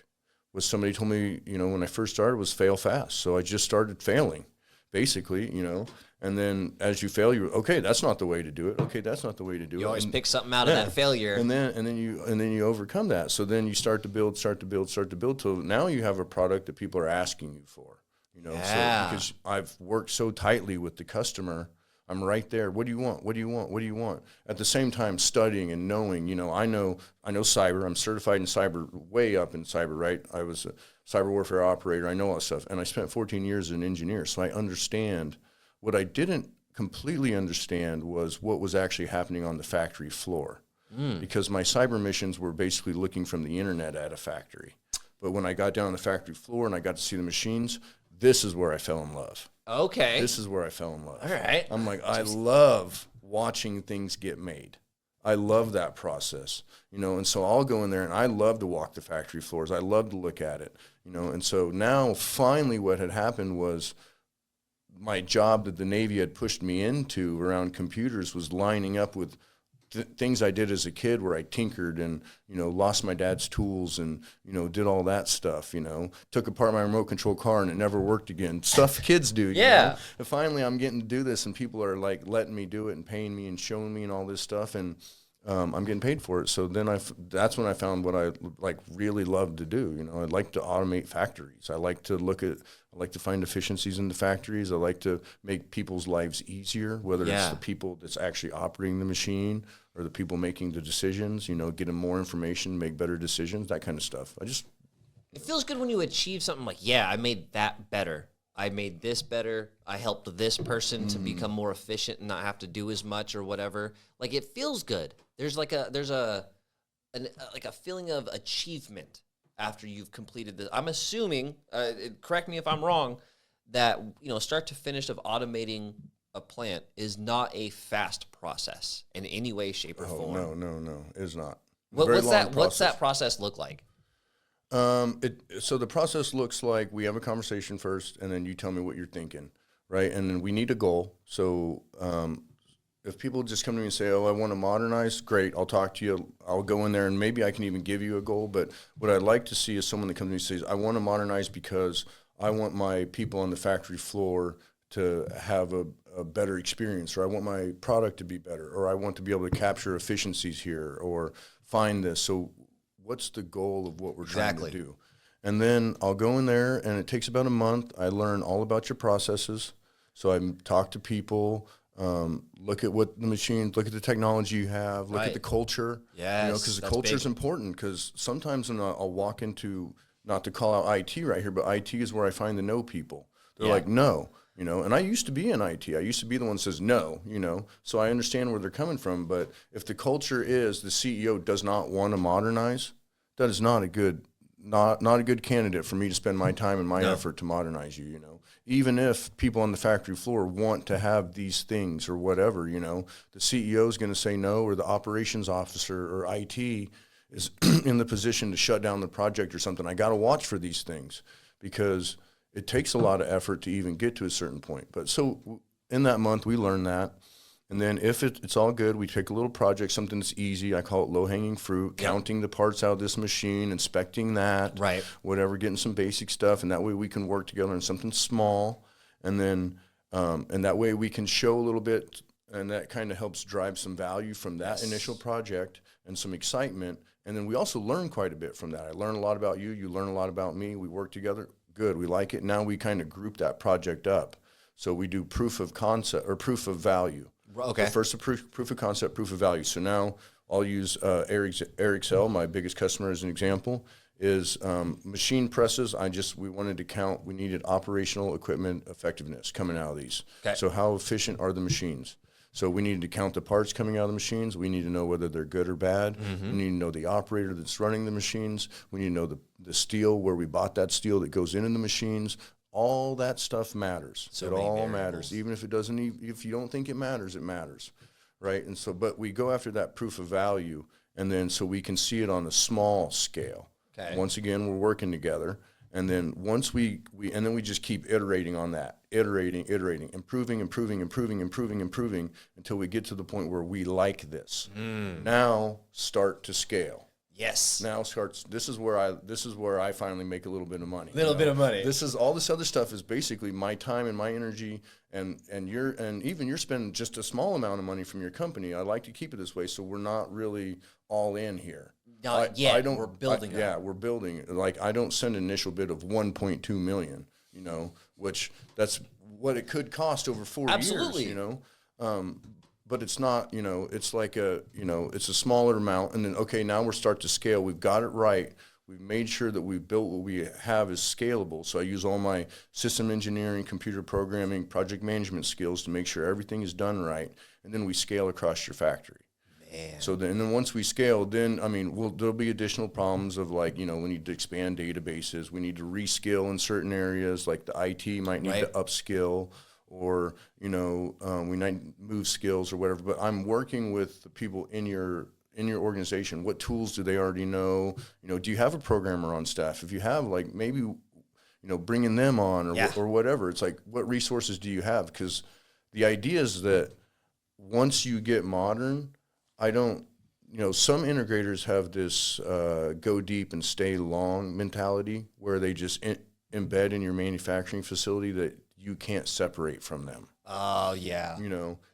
what somebody told me, you know, when I first started was fail fast. So I just started failing, basically, you know. And then as you fail, okay, that's not the way to do it. Okay, that's not the way to do it. You always pick something out of that failure. And then you overcome that. So then you start to build till now you have a product that people are asking you for. You know, so because I've worked so tightly with the customer, I'm right there. What do you want? What do you want? What do you want? At the same time, studying and knowing, you know, I know cyber. I'm certified in cyber, way up in cyber, right? I was a cyber warfare operator. I know all that stuff. And I spent 14 years as an engineer, so I understand. What I didn't completely understand was what was actually happening on the factory floor, because my cyber missions were basically looking from the internet at a factory. But when I got down on the factory floor and I got to see the machines, this is where I fell in love. Okay. This is where I fell in love. All right. I'm like, I love watching things get made. I love that process, you know, and so I'll go in there and I love to walk the factory floors. I love to look at it, you know, and so now finally what had happened was my job that the Navy had pushed me into around computers was lining up with things I did as a kid, where I tinkered and, you know, lost my dad's tools and, you know, did all that stuff, you know, took apart my remote control car and it never worked again. Stuff kids do, you know? And finally I'm getting to do this, and people are like letting me do it and paying me and showing me and all this stuff. And I'm getting paid for it. So then that's when I found what I like really love to do. You know, I like to automate factories. I like to find efficiencies in the factories. I like to make people's lives easier, whether it's the people that's actually operating the machine or the people making the decisions, you know, get them more information, make better decisions, that kind of stuff. It feels good when you achieve something like, yeah, I made that better. I made this better. I helped this person to become more efficient and not have to do as much or whatever. Like, it feels good. There's a feeling of achievement after you've completed this. I'm assuming, correct me if I'm wrong, that, you know, start to finish of automating a plant is not a fast process in any way, shape, or form. No, it's not. What's that process look like? So the process looks like we have a conversation first, and then you tell me what you're thinking, right? And then we need a goal. So if people just come to me and say, oh, I want to modernize, great, I'll talk to you. I'll go in there, and maybe I can even give you a goal. But what I'd like to see is someone that comes to me and says, I want to modernize because I want my people on the factory floor to have a better experience, or I want my product to be better, or I want to be able to capture efficiencies here, or find this. So what's the goal of what we're trying to do? And then I'll go in there, and it takes about a month. I learn all about your processes. So I talk to people, look at what the machines, look at the technology you have, look at the culture. Yes, you know, because the culture is important. Because sometimes when I'll walk into, not to call out IT right here, but IT is where I find the no people. They're like, no, You know, and I used to be in IT. I used to be the one that says no, you know, so I understand where they're coming from. But if the culture is the CEO does not want to modernize, that is not a good, not a good candidate for me to spend my time and my effort to modernize you, you know. Even if people on the factory floor want to have these things or whatever, you know, the CEO is going to say no, or the operations officer or IT is in the position to shut down the project or something. I got to watch for these things because it takes a lot of effort to even get to a certain point. But so in that month, we learned that. And then if it's all good, we take a little project, something that's easy. I call it low-hanging fruit, counting the parts out of this machine, inspecting that, whatever, getting some basic stuff. And that way we can work together on something small. And then and that way we can show a little bit, and that kind of helps drive some value from that initial project and some excitement. And then we also learn quite a bit from that. I learn a lot about you. You learn a lot about me. We work together. Good. We like it. Now we kind of group that project up. So we do proof of concept or proof of value. Okay. So first, proof of concept, proof of value. So now I'll use Ericsell, my biggest customer, as an example. Is machine presses. We wanted to count. We needed operational equipment effectiveness coming out of these. Okay. So how efficient are the machines? So we needed to count the parts coming out of the machines. We need to know whether they're good or bad. Mm-hmm. We need to know the operator that's running the machines. We need to know the steel, where we bought that steel that goes into the machines. All that stuff matters. So it all matters. Even if it doesn't, if you don't think it matters, right? And so, but we go after that proof of value, and then so we can see it on a small scale. Okay. Once again, we're working together. And then once we just keep iterating on that, iterating, improving until we get to the point where we like this. Now start to scale. Yes. Now this is where I finally make a little bit of money. Bit of money. This is all this other stuff is basically my time and my energy, and even you're spending just a small amount of money from your company. I like to keep it this way, so we're not really all in here. Not yet. We're building. We're building. Like, I don't send an initial bid of 1.2 million. You know, which that's what it could cost over 4 years. You know, but it's not. You know, it's like it's a smaller amount, and then now we're start to scale. We've got it right. We've made sure that we've built what we have is scalable. So I use all my system engineering, computer programming, project management skills to make sure everything is done right, and then we scale across your factory. So then once we scale, then, there'll be additional problems of we need to expand databases. We need to reskill in certain areas, like the IT might need to upskill, or, we might move skills or whatever. But I'm working with the people in your organization. What tools do they already know? Do you have a programmer on staff? If you have, maybe, bringing them on or whatever. It's like, what resources do you have? Because the idea is that once you get modern, some integrators have this go deep and stay long mentality where they just embed in your manufacturing facility that you can't separate from them. Oh, yeah.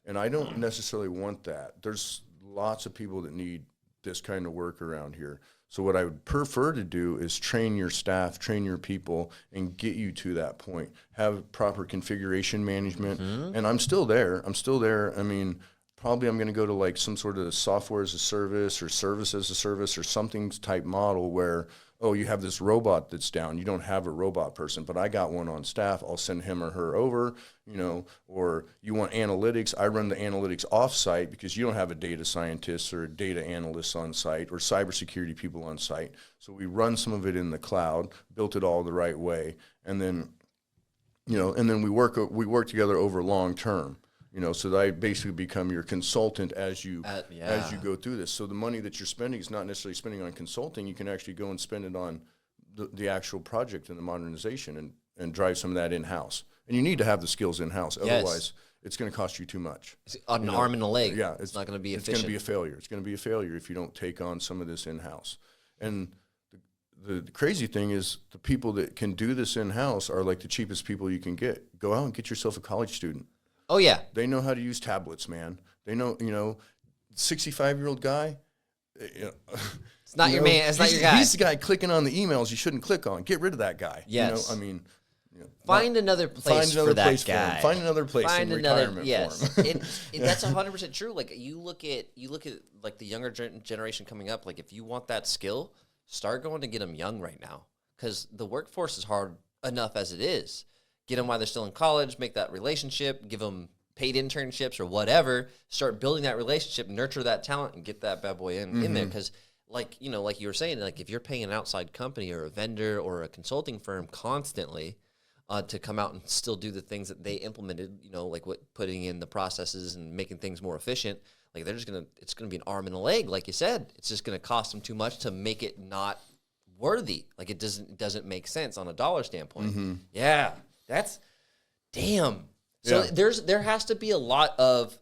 And I don't necessarily want that. There's lots of people that need this kind of work around here. So what I would prefer to do is train your staff, train your people, and get you to that point. Have proper configuration management. Mm-hmm. And I'm still there. Probably I'm going to go to some sort of software as a service or service as a service or something type model where, you have this robot that's down. You don't have a robot person, but I got one on staff. I'll send him or her over, or you want analytics. I run the analytics off site because you don't have a data scientist or a data analyst on site or cybersecurity people on site. So we run some of it in the cloud, built it all the right way. And then, we work together over long term. So that I basically become your consultant as you go through this. So the money that you're spending is not necessarily spending on consulting. You can actually go and spend it on the actual project and the modernization and drive some of that in-house. And you need to have the skills in-house. Yes. Otherwise, it's going to cost you too much. It's an arm and a leg. Yeah. It's not going to be efficient. It's going to be a failure. It's going to be a failure if you don't take on some of this in-house. And the crazy thing is the people that can do this in-house are like the cheapest people you can get. Go out and get yourself a college student. Oh, yeah. They know how to use tablets, man. They know, 65-year-old guy. It's not your man. It's not your guy. He's the guy clicking on the emails you shouldn't click on. Get rid of that guy. Yes. Find another place for that guy. Find another place in retirement for him. That's 100% true. You look at the younger generation coming up. If you want that skill, start going to get them young right now, because the workforce is hard enough as it is. get them while they're still in college, make that relationship, give them paid internships or whatever, start building that relationship, nurture that talent, and get that bad boy in there. Because like you were saying, like if you're paying an outside company or a vendor or a consulting firm constantly to come out and still do the things that they implemented, like putting in the processes and making things more efficient, like it's gonna be an arm and a leg, like you said. It's just gonna cost them too much to make it not worthy. Like it doesn't make sense on a dollar standpoint. Yeah, that's damn. So there has to be a lot of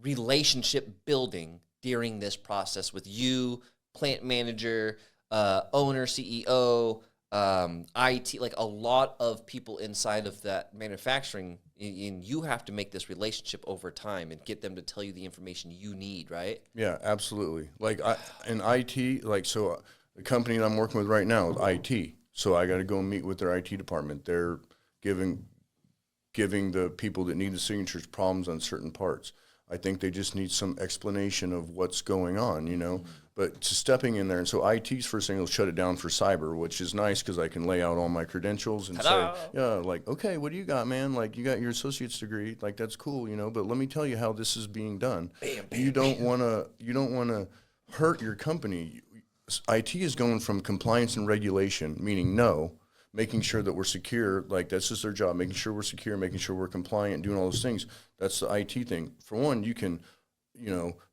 relationship building during this process with you, plant manager, owner, CEO, IT, like a lot of people inside of that manufacturing, and you have to make this relationship over time and get them to tell you the information you need, right? Yeah, absolutely. Like in IT, so the company that I'm working with right now is IT. So I got to go and meet with their IT department. They're giving the people that need the signatures problems on certain parts. I think they just need some explanation of what's going on, But stepping in there, and so IT's first thing will shut it down for cyber, which is nice because I can lay out all my credentials and say, like, okay, what do you got, man? Like, you got your associate's degree, like that's cool, But let me tell you how this is being done. You don't want to hurt your company. IT is going from compliance and regulation, meaning making sure that we're secure, like that's just their job, making sure we're secure, making sure we're compliant, doing all those things. That's the IT thing. For one, you can,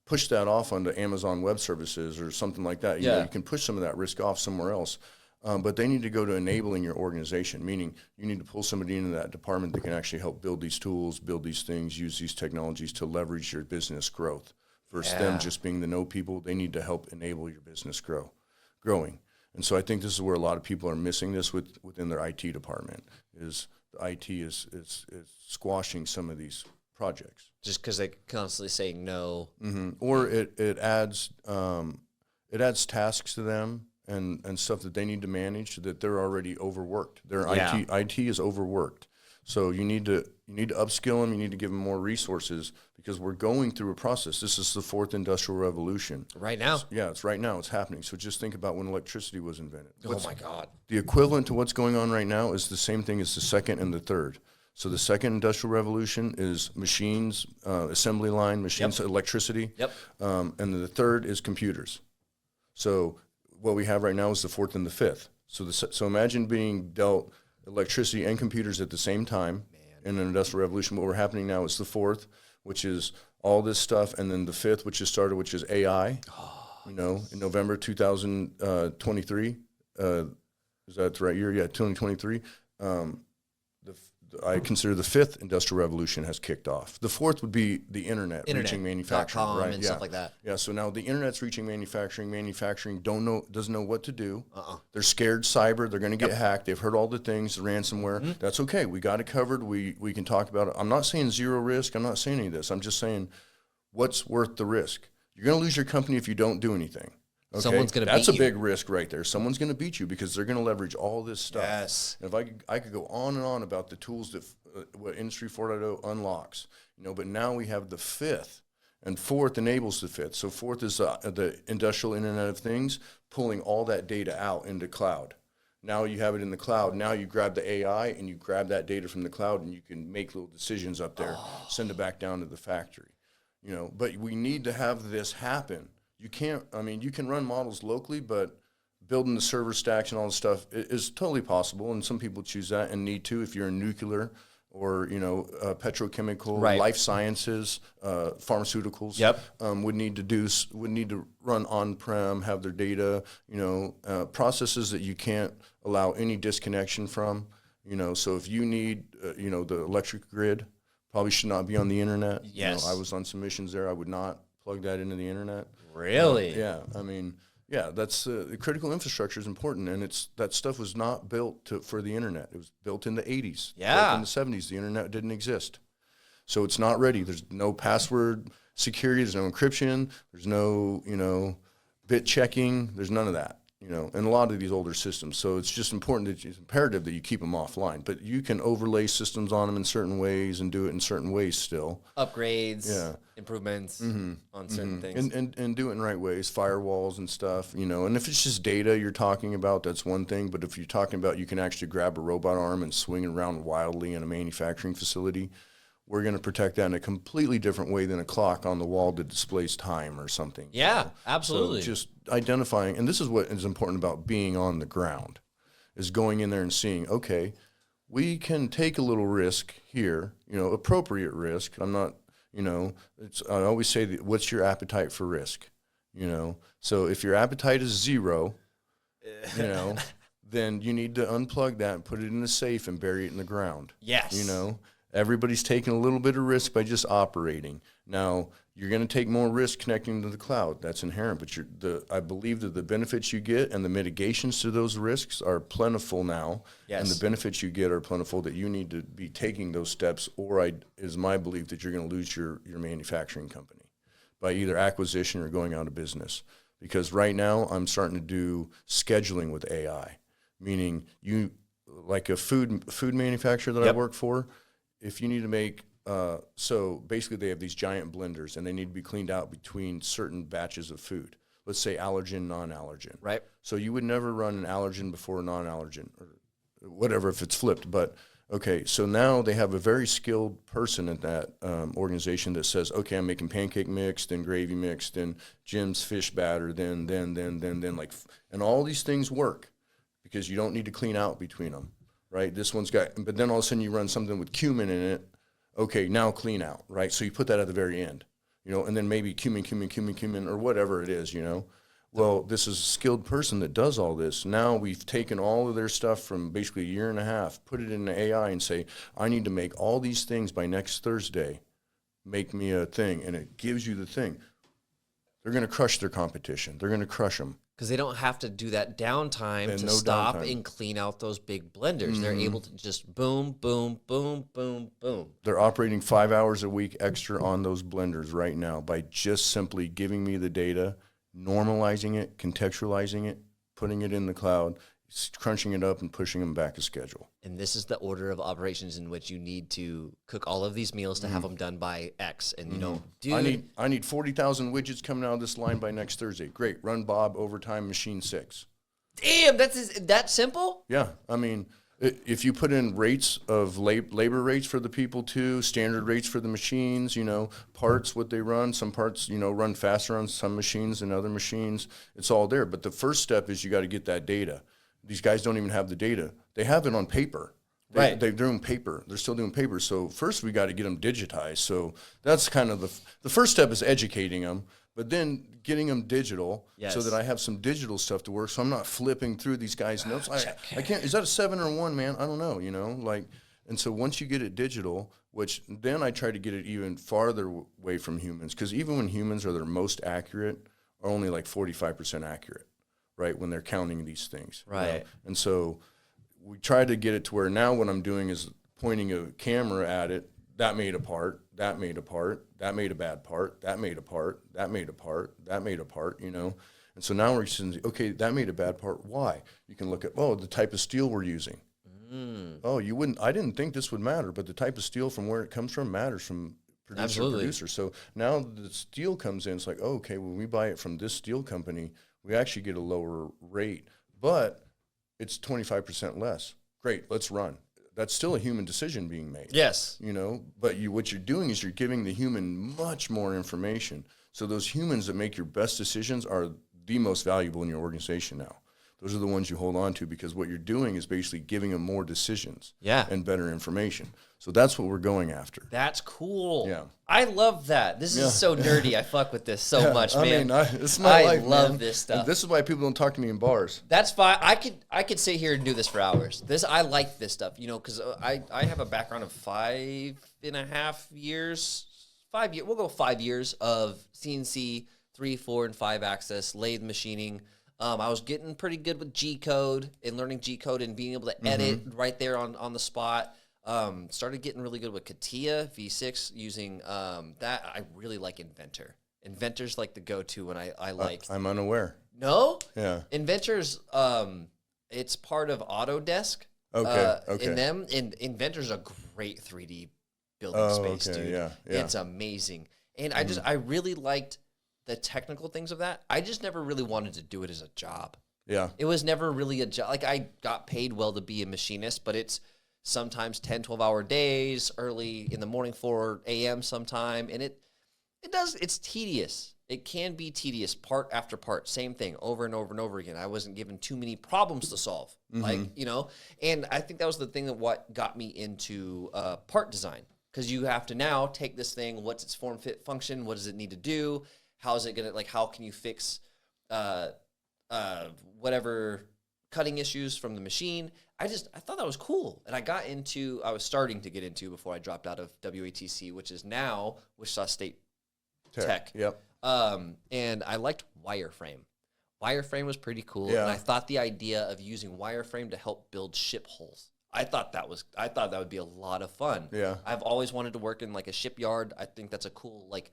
push that off onto Amazon Web Services or something like that. You can push some of that risk off somewhere else. But they need to go to enabling your organization, meaning you need to pull somebody into that department that can actually help build these tools, build these things, use these technologies to leverage your business growth. Versus them just being the people, they need to help enable your business growing. And so I think this is where a lot of people are missing this within their IT department, is the IT is squashing some of these projects. Just because they're constantly saying no. Or it adds tasks to them and stuff that they need to manage that they're already overworked. Their IT is overworked. So you need to upskill them. You need to give them more resources because we're going through a process. This is the fourth industrial revolution. Right now? It's right now. It's happening. So just think about when electricity was invented. Oh, my God. The equivalent to what's going on right now is the same thing as the second and the third. So the second industrial revolution is machines, assembly line, machines, electricity. And the third is computers. So what we have right now is the fourth and the fifth. So imagine being dealt electricity and computers at the same time in an industrial revolution. What we're happening now is the fourth, which is all this stuff, and then the fifth, which is AI. In November 2023, is that the right year? Yeah, 2023. I consider the fifth industrial revolution has kicked off. The fourth would be the internet reaching manufacturing, right? And stuff like that. Yeah. So now the internet's reaching manufacturing. Manufacturing doesn't know what to do. They're scared cyber. They're going to get hacked. They've heard all the things, the ransomware. That's okay. We got it covered. We can talk about it. I'm not saying zero risk. I'm not saying any of this. I'm just saying what's worth the risk. You're going to lose your company if you don't do anything. Okay? Someone's going to beat you. That's a big risk right there. Someone's going to beat you because they're going to leverage all this stuff. Yes. And if I could go on and on about the tools that what Industry 4.0 unlocks, but now we have the fifth, and fourth enables the fifth. So fourth is the industrial Internet of Things, pulling all that data out into cloud. Now you have it in the cloud. Now you grab the AI and you grab that data from the cloud and you can make little decisions up there, send it back down to the factory. But we need to have this happen. You can't, you can run models locally, but building the server stacks and all this stuff is totally possible, and some people choose that and need to if you're in nuclear or, petrochemical, life sciences, pharmaceuticals. Would need to run on-prem, have their data, processes that you can't allow any disconnection from, so if you need, the electric grid probably should not be on the internet. Yes. I was on some missions there. I would not plug that into the internet. Really? That's the critical infrastructure is important, and that stuff was not built for the internet. It was built in the 80s. Yeah. In the 70s, the internet didn't exist. So it's not ready. There's no password security. There's no encryption. There's no, bit checking. There's none of that. you know, in a lot of these older systems. So it's just important that it's imperative that you keep them offline. But you can overlay systems on them in certain ways and do it in certain ways still. Upgrades, improvements on certain things. And do it in right ways, firewalls and stuff, you know. And if it's just data you're talking about, that's one thing. But if you're talking about you can actually grab a robot arm and swing it around wildly in a manufacturing facility, we're going to protect that in a completely different way than a clock on the wall that displays time or something. Yeah, you know? absolutely. So just identifying, and this is what is important about being on the ground, is going in there and seeing, okay, we can take a little risk here, you know, appropriate risk. I'm not, you know, I always say, what's your appetite for risk? You know, so if your appetite is 0, you know, then you need to unplug that and put it in the safe and bury it in the ground. Yes. You know, everybody's taking a little bit of risk by just operating. Now, you're going to take more risk connecting to the cloud. That's inherent. But I believe that the benefits you get and the mitigations to those risks are plentiful now. Yes. And the benefits you get are plentiful, that you need to be taking those steps, or is my belief that you're going to lose your manufacturing company by either acquisition or going out of business. Because right now I'm starting to do scheduling with AI, meaning you, like a food manufacturer that I work for, if you need to make, so basically they have these giant blenders and they need to be cleaned out between certain batches of food. Let's say allergen, non-allergen. Right. So you would never run an allergen before a non-allergen or whatever if it's flipped. But, okay, so now they have a very skilled person at that organization that says, okay, I'm making pancake mix, then gravy mix, then Jim's fish batter, then, like, and all these things work because you don't need to clean out between them. Right, this one's got, but then all of a sudden you run something with cumin in it. Okay, now clean out, right? So you put that at the very end, you know, and then maybe cumin, or whatever it is, you know. Well, this is a skilled person that does all this. Now we've taken all of their stuff from basically a year and a half, put it in the AI and say, I need to make all these things by next Thursday. Make me a thing, and it gives you the thing. They're going to crush their competition. They're going to crush them. Because they don't have to do that downtime And to no stop downtime. and clean out those big blenders. They're able to just boom, boom, boom, boom, boom. They're operating 5 hours a week extra on those blenders right now by just simply giving me the data, normalizing it, contextualizing it, putting it in the cloud, crunching it up, and pushing them back to schedule. And this is the order of operations in which you need to cook all of these meals to have them done by X. And, you know, dude. I need 40,000 widgets coming out of this line by next Thursday. Great. Run Bob overtime machine 6. Damn, that's that simple? Yeah. I mean, if you put in rates of labor rates for the people too, standard rates for the machines, you know, parts, what they run, some parts, you know, run faster on some machines than other machines. It's all there. But the first step is you got to get that data. These guys don't even have the data. They have it on paper. They're doing paper. They're still doing paper. So first we got to get them digitized. So that's kind of the first step is educating them, but then getting them digital so that I have some digital stuff to work. So I'm not flipping through these guys' notes. I can't, is that a 7 or a 1, man? I don't know, you know, like, and so once you get it digital, which then I try to get it even farther away from humans, because even when humans are their most accurate, are only like 45% accurate. Right, when they're counting these things. Right. You know? And so we try to get it to where now what I'm doing is pointing a camera at it. That made a part, that made a part, that made a bad part, that made a part, that made a part, that made a part, you know. And so now we're saying, okay, that made a bad part. Why? You can look at, the type of steel we're using. Oh, I didn't think this would matter, but the type of steel from where it comes from matters from producer to producer. So now the steel comes in, it's like, okay, when we buy it from this steel company, we actually get a lower rate, but it's 25% less. Great, let's run. That's still a human decision being made. Yes. You know, but what you're doing is you're giving the human much more information. So those humans that make your best decisions are the most valuable in your organization now. Those are the ones you hold on to because what you're doing is basically giving them more decisions and better information. So that's what we're going after. That's cool. Yeah. I love that. This is so nerdy. I fuck with this so much, man. It's my life, love man. this stuff. And this is why people don't talk to me in bars. That's fine. I could sit here and do this for hours. I like this stuff, you know, because I have a background of 5.5 years, 5 years. We'll go 5 years of CNC 3, 4, and 5 axis lathe machining. I was getting pretty good with G code and learning G code and being able to edit right there on the spot. Started getting really good with CATIA V6 using that. I really like Inventor. Inventor's like the go-to when I like. I'm unaware. No? Yeah. Inventor's, it's part of Autodesk. Okay. In them, Inventor's a great 3D building space, dude. Yeah. It's amazing. And I really liked the technical things of that. I just never really wanted to do it as a job. Yeah. It was never really a job. Like, I got paid well to be a machinist, but it's sometimes 10, 12-hour days, early in the morning, 4 a.m. sometime. And it's tedious. It can be tedious, part after part, same thing, over and over and over again. I wasn't given too many problems to solve, and I think that was the thing that what got me into part design, because you have to now take this thing, what's its form, fit, function, what does it need to do, how is it going to, like, how can you fix whatever cutting issues from the machine. I thought that was cool, and I was starting to get into before I dropped out of WATC, which is now Wichita State Tech. Yep. And I liked wireframe. Wireframe was pretty cool, Yeah. and I thought the idea of using wireframe to help build ship hulls, I thought that would be a lot of fun. Yeah. I've always wanted to work in like a shipyard. I think that's a cool like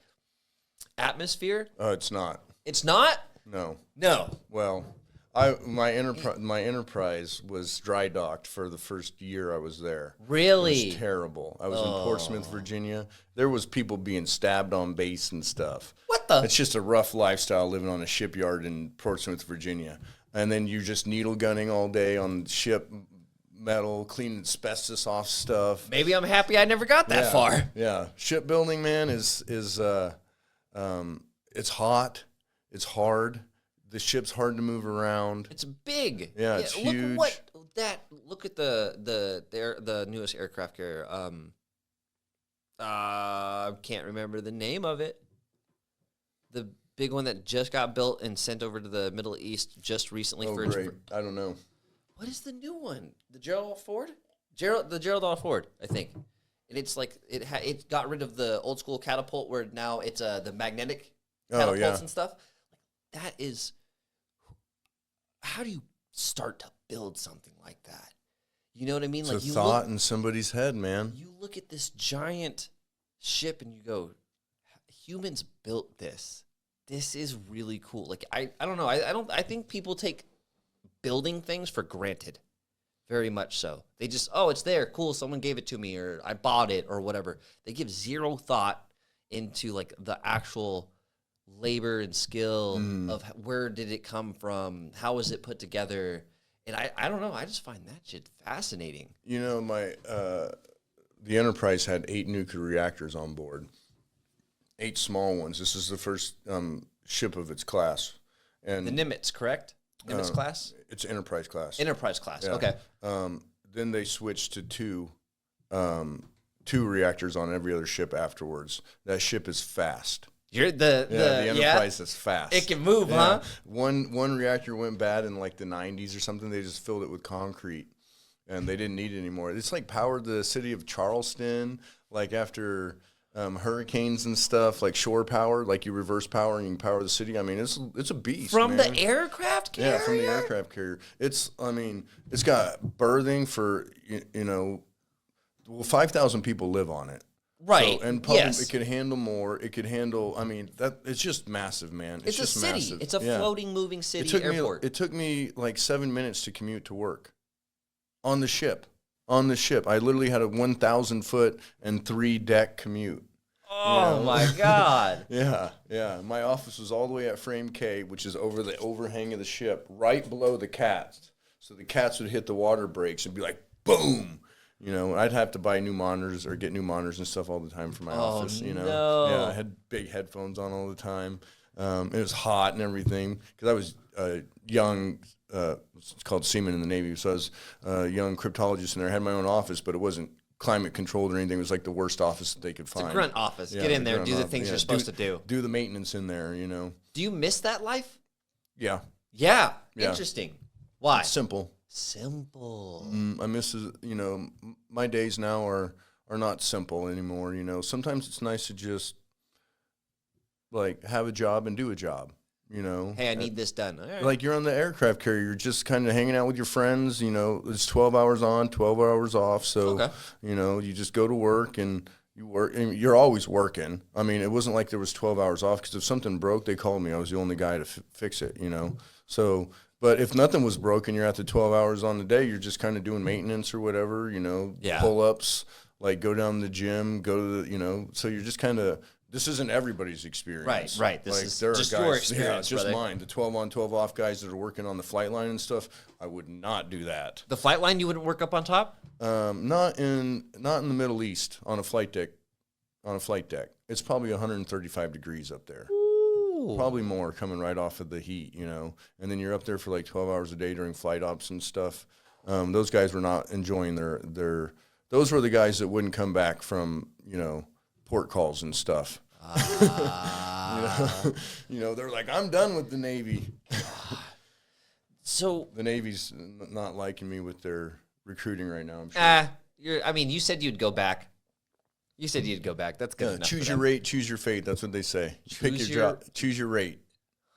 atmosphere. It's not. It's not? No. No. Well, my enterprise was dry docked for the first year I was there. Really? It was terrible. I was in Portsmouth, Virginia. There was people being stabbed on base and stuff. What the? It's just a rough lifestyle living on a shipyard in Portsmouth, Virginia. And then you're just needle gunning all day on ship metal, cleaning asbestos off stuff. Maybe I'm happy I never got that far. Yeah. Shipbuilding, man, is it's hot. It's hard. The ship's hard to move around. It's big. Yeah, it's huge. Look at the newest aircraft carrier. I can't remember the name of it. The big one that just got built and sent over to the Middle East just recently. Great. I don't know. What is the new one? The Gerald Ford? The Gerald R. Ford, I think. And it's like it got rid of the old school catapult where now it's the magnetic catapults and stuff. That is, how do you start to build something like that? You know what I mean? It's a thought in somebody's head, man. You look at this giant ship and you go, humans built this. This is really cool. Like, I don't know. I think people take building things for granted. Very much so. They just, it's there. Cool. Someone gave it to me, or I bought it, or whatever. They give zero thought into like the actual labor and skill of where did it come from? How was it put together? And I don't know. I just find that shit fascinating. You know, the Enterprise had 8 nuclear reactors on board, 8 small ones. This is the first ship of its class. And The Nimitz, correct? Nimitz class? It's Enterprise class. Enterprise class. Yeah. Okay. Then they switched to 2 reactors on every other ship afterwards. That ship is fast. The Enterprise is fast. It can move, huh? One reactor went bad in like the 90s or something. They just filled it with concrete, and they didn't need it anymore. It's like powered the city of Charleston, like after hurricanes and stuff, like shore power, like you reverse power and you can power the city. I mean, it's a beast. From man. the aircraft carrier? Yeah, from the aircraft carrier. It's got berthing for, 5,000 people live on it. Right. So, and probably it could handle more. It could handle. It's just massive, man. It's just a city. massive. It's a floating, moving city airport. It took me like 7 minutes to commute to work on the ship. I literally had a 1,000 foot and 3 deck commute. Oh my God. Yeah. My office was all the way at Frame K, which is over the overhang of the ship, right below the cats. So the cats would hit the water brakes and be like, boom. I'd have to buy new monitors or get new monitors and stuff all the time for my office. No. Yeah, I had big headphones on all the time. It was hot and everything because I was young. It's called seaman in the Navy. So I was a young cryptologist in there. I had my own office, but it wasn't climate controlled or anything. It was like the worst office that they could find. It's a grunt office. Get in there, do the things you're supposed to do. Do the maintenance in there. Do you miss that life? Yeah. Yeah. Interesting. Why? It's simple. I miss, my days now are not simple anymore. Sometimes it's nice to just like have a job and do a job. Hey, I need this done. All right. Like you're on the aircraft carrier, you're just kind of hanging out with your friends. It's 12 hours on, 12 hours off. So, you just go to work and You work, and you're always working. I mean, it wasn't like there was 12 hours off, because if something broke, they called me. I was the only guy to fix it, you know. So, but if nothing was broken, you're at the 12 hours on the day. You're just kind of doing maintenance or whatever, you know, pull ups, like go down to the gym, go to the, you know. So you're just kind of. This isn't everybody's experience. Right. This like, is there just are guys, your experience, just brother. mine. The 12 on, 12 off guys that are working on the flight line and stuff. I would not do that. The flight line, you wouldn't work up on top? Not in the Middle East on a flight deck. On a flight deck, it's probably 135 degrees up there. Ooh. Probably more coming right off of the heat, you know. And then you're up there for like 12 hours a day during flight ops and stuff. Those guys were not enjoying their. Those were the guys that wouldn't come back from, you know, port calls and stuff. You know, they're like, I'm done with the Navy. So the Navy's not liking me with their recruiting right now, I'm sure. You said you'd go back. You said you'd go back. That's good enough. Choose your rate, choose your fate. That's what they say. Pick your job. Choose your rate.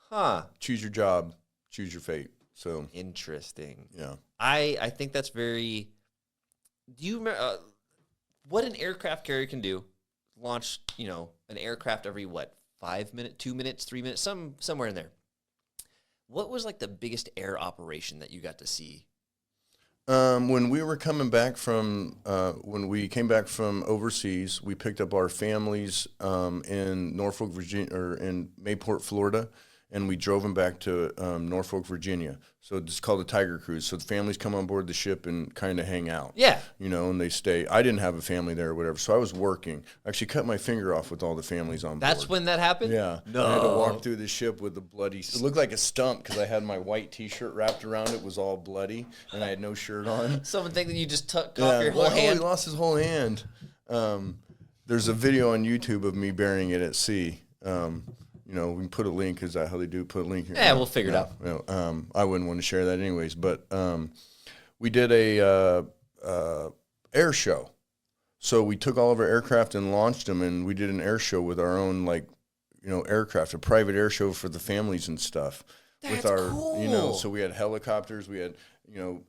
Huh. Choose your job. Choose your fate. So interesting. Yeah. I think that's very. Do you remember what an aircraft carrier can do? Launch, you know, an aircraft every 5 minutes, 2 minutes, 3 minutes, somewhere in there. What was like the biggest air operation that you got to see? When we were coming back from when we came back from overseas, we picked up our families in Norfolk, Virginia, or in Mayport, Florida, and we drove them back to Norfolk, Virginia. So it's called the Tiger Cruise. So the families come on board the ship and kind of hang out. Yeah. You know, and they stay. I didn't have a family there or whatever, so I was working. I actually cut my finger off with all the families on board. That's when that happened? Yeah. No. I had to walk through the ship with the bloody. It looked like a stump because I had my white T-shirt wrapped around it, was all bloody, and I had no shirt on. Someone think that you just took off your whole hand? Oh, he lost his whole hand. There's a video on YouTube of me burying it at sea. You know, we can put a link. Is that how they do? Put a link here. Yeah, we'll figure it out. You know, I wouldn't want to share that anyways. But we did a air show. So we took all of our aircraft and launched them, and we did an air show with our own, like, you know, aircraft, a private air show for the families and stuff. That's with our, cool. You know, so we had helicopters, we had, you know,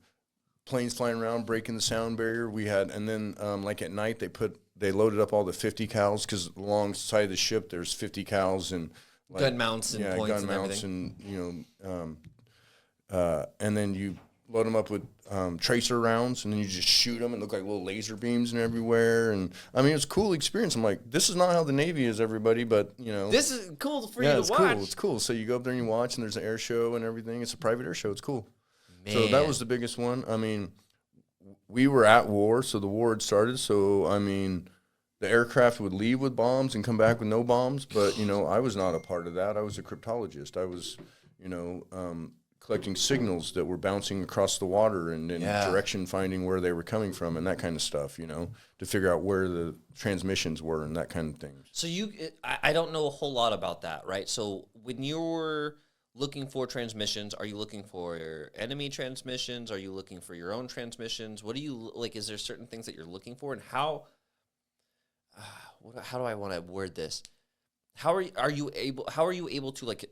planes flying around, breaking the sound barrier. We had, and then like at night they loaded up all the 50 cals because alongside the ship there's 50 cals and like, gun mounts and points gun and mounts everything. and you know, and then you load them up with tracer rounds, and then you just shoot them and look like little laser beams and everywhere. And I mean, it's a cool experience. I'm like, this is not how the Navy is, everybody, but you know, This is cool for you to it's watch. cool. It's cool. So you go up there and you watch, and there's an air show and everything. It's a private air show. It's cool. So that was the biggest one. I mean, we were at war, so the war had started. So I mean, the aircraft would leave with bombs and come back with no bombs. But you know, I was not a part of that. I was a cryptologist. I was, you know, collecting signals that were bouncing across the water and direction finding where they were coming from and that kind of stuff. You know, to figure out where the transmissions were and that kind of thing. So I don't know a whole lot about that, right? So when you're looking for transmissions, are you looking for enemy transmissions? Are you looking for your own transmissions? What do you like? Is there certain things that you're looking for, and how do I want to word this? How are you able to like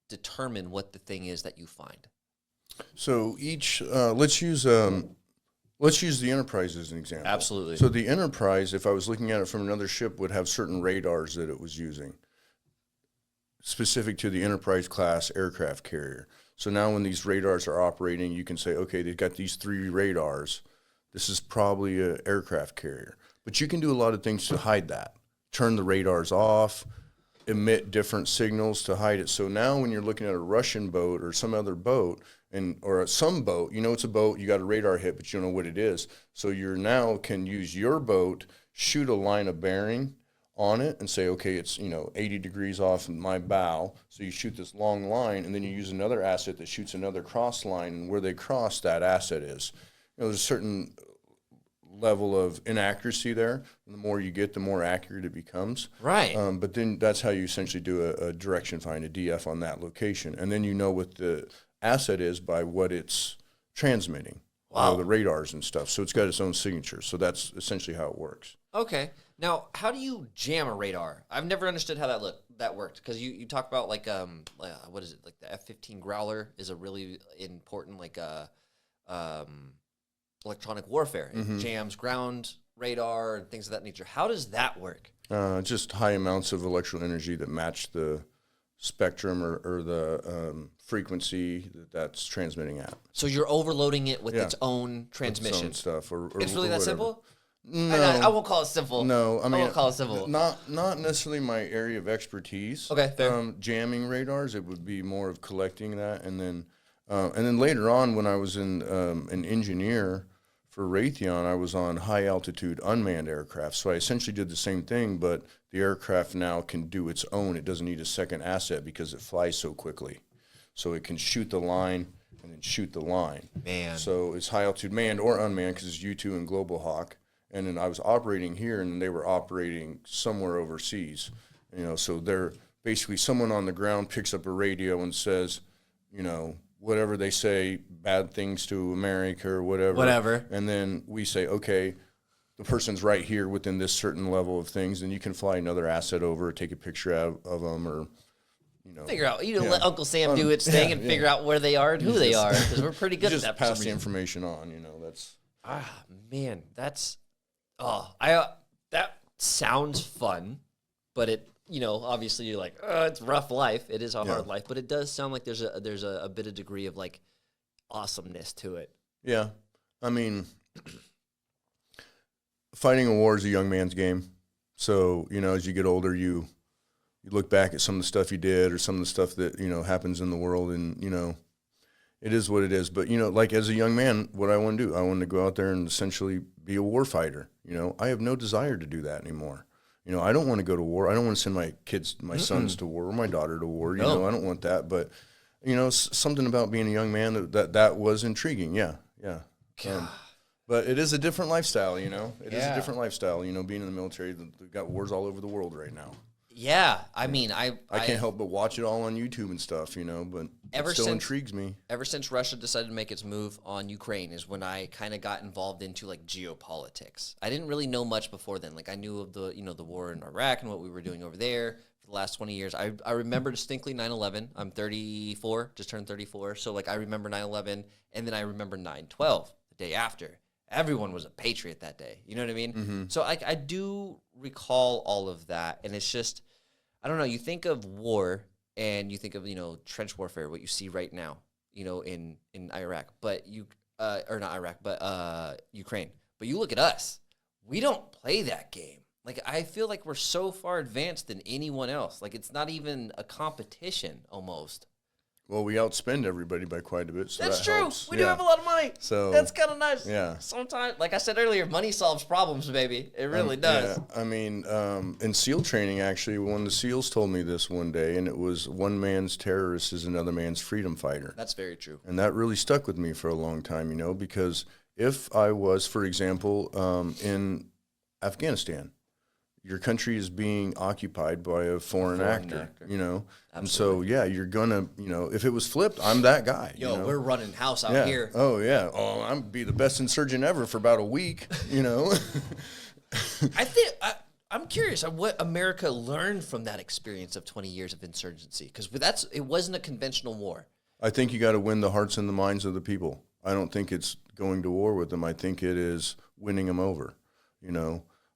determine what the thing is that you find? So each let's use the Enterprise as an example. Absolutely. So the Enterprise, if I was looking at it from another ship, would have certain radars that it was using, specific to the Enterprise class aircraft carrier. So now when these radars are operating, you can say, okay, they've got these 3 radars. This is probably an aircraft carrier. But you can do a lot of things to hide that. Turn the radars off, emit different signals to hide it. So now when you're looking at a Russian boat or some other boat, or some boat, you know it's a boat, you got a radar hit, but you don't know what it is. So you now can use your boat, shoot a line of bearing on it and say, okay, it's, you know, 80 degrees off my bow. So you shoot this long line, and then you use another asset that shoots another cross line, and where they cross, that asset is. You know, there's a certain level of inaccuracy there. The more you get, the more accurate it becomes. Right. But then that's how you essentially do a direction find, a DF on that location. And then you know what the asset is by what it's transmitting. Wow. You know, the radars and stuff. So it's got its own signature. So that's essentially how it works. Okay. Now, how do you jam a radar? I've never understood how that worked, because you talk about like what is it, like the F-15 Growler is a really important like electronic warfare. It jams ground radar and things of that nature. How does that work? Just high amounts of electrical energy that match the spectrum or the frequency that's transmitting at. So you're overloading it with its own transmission. Its own stuff. Or it's really that whatever. simple? No. I won't call it simple. No, I mean, won't call it simple. Not necessarily my area of expertise. Okay, fair. Jamming radars, it would be more of collecting that, and then later on, when I was an engineer for Raytheon, I was on high altitude unmanned aircraft. So I essentially did the same thing, but the aircraft now can do its own. It doesn't need a second asset because it flies so quickly. So it can shoot the line and then shoot the line. Man. So it's high altitude manned or unmanned because it's U-2 and Global Hawk. And then I was operating here, and they were operating somewhere overseas. So they're basically someone on the ground picks up a radio and says, whatever they say, bad things to America or whatever. Whatever. And then we say, okay, the person's right here within this certain level of things, and you can fly another asset over, take a picture of them, or, figure out, let Uncle Sam do its thing and figure out where they are and who they are, because we're pretty good at that. Just pass the information on, that's. Man, that's, that sounds fun, but it, obviously you're like, it's rough life. It is a hard life, but it does sound like there's a bit of degree of like awesomeness to it. Yeah. I mean, fighting a war is a young man's game. So, as you get older, you look back at some of the stuff you did or some of the stuff that, happens in the world, and, it is what it is. But, like as a young man, what I want to do, I want to go out there and essentially be a war fighter. I have no desire to do that anymore. I don't want to go to war. I don't want to send my kids, my sons to war or my daughter to war. I don't want that. But, something about being a young man that was intriguing. Yeah. But it is a different lifestyle, It is a different lifestyle, being in the military. They've got wars all over the world right now. Yeah, I mean, I can't help but watch it all on YouTube and stuff, but it still intrigues me. Ever since Russia decided to make its move on Ukraine is when I kind of got involved into like geopolitics. I didn't really know much before then. Like I knew of the the war in Iraq and what we were doing over there for the last 20 years. I remember distinctly 9/11. I'm 34, just turned 34, so like I remember 9/11, and then I remember 9/12, the day after. Everyone was a patriot that day. You know what I mean? Mm-hmm. So I do recall all of that, and it's just, I don't know, you think of war and you think of, trench warfare, what you see right now, in Iraq, but or not Iraq, but Ukraine. But you look at us, we don't play that game. Like, I feel like we're so far advanced than anyone else. Like, it's not even a competition almost. Well, we outspend everybody by quite a bit, so that's that true. helps. We do have a lot of money, so that's kind of nice. Yeah. Sometimes, like I said earlier, money solves problems, baby. It really does. Yeah. I mean, in SEAL training, actually, one of the SEALs told me this one day, and it was one man's terrorist is another man's freedom fighter. That's very true. And that really stuck with me for a long time, because if I was, for example, in Afghanistan, your country is being occupied by a foreign actor. Absolutely. And so, you're going to, if it was flipped, I'm that guy. We're running house out here. Oh, yeah. Oh, I'm be the best insurgent ever for about a week, I think, I'm curious on what America learned from that experience of 20 years of insurgency, because it wasn't a conventional war. I think you got to win the hearts and the minds of the people. I don't think it's going to war with them. I think it is winning them over,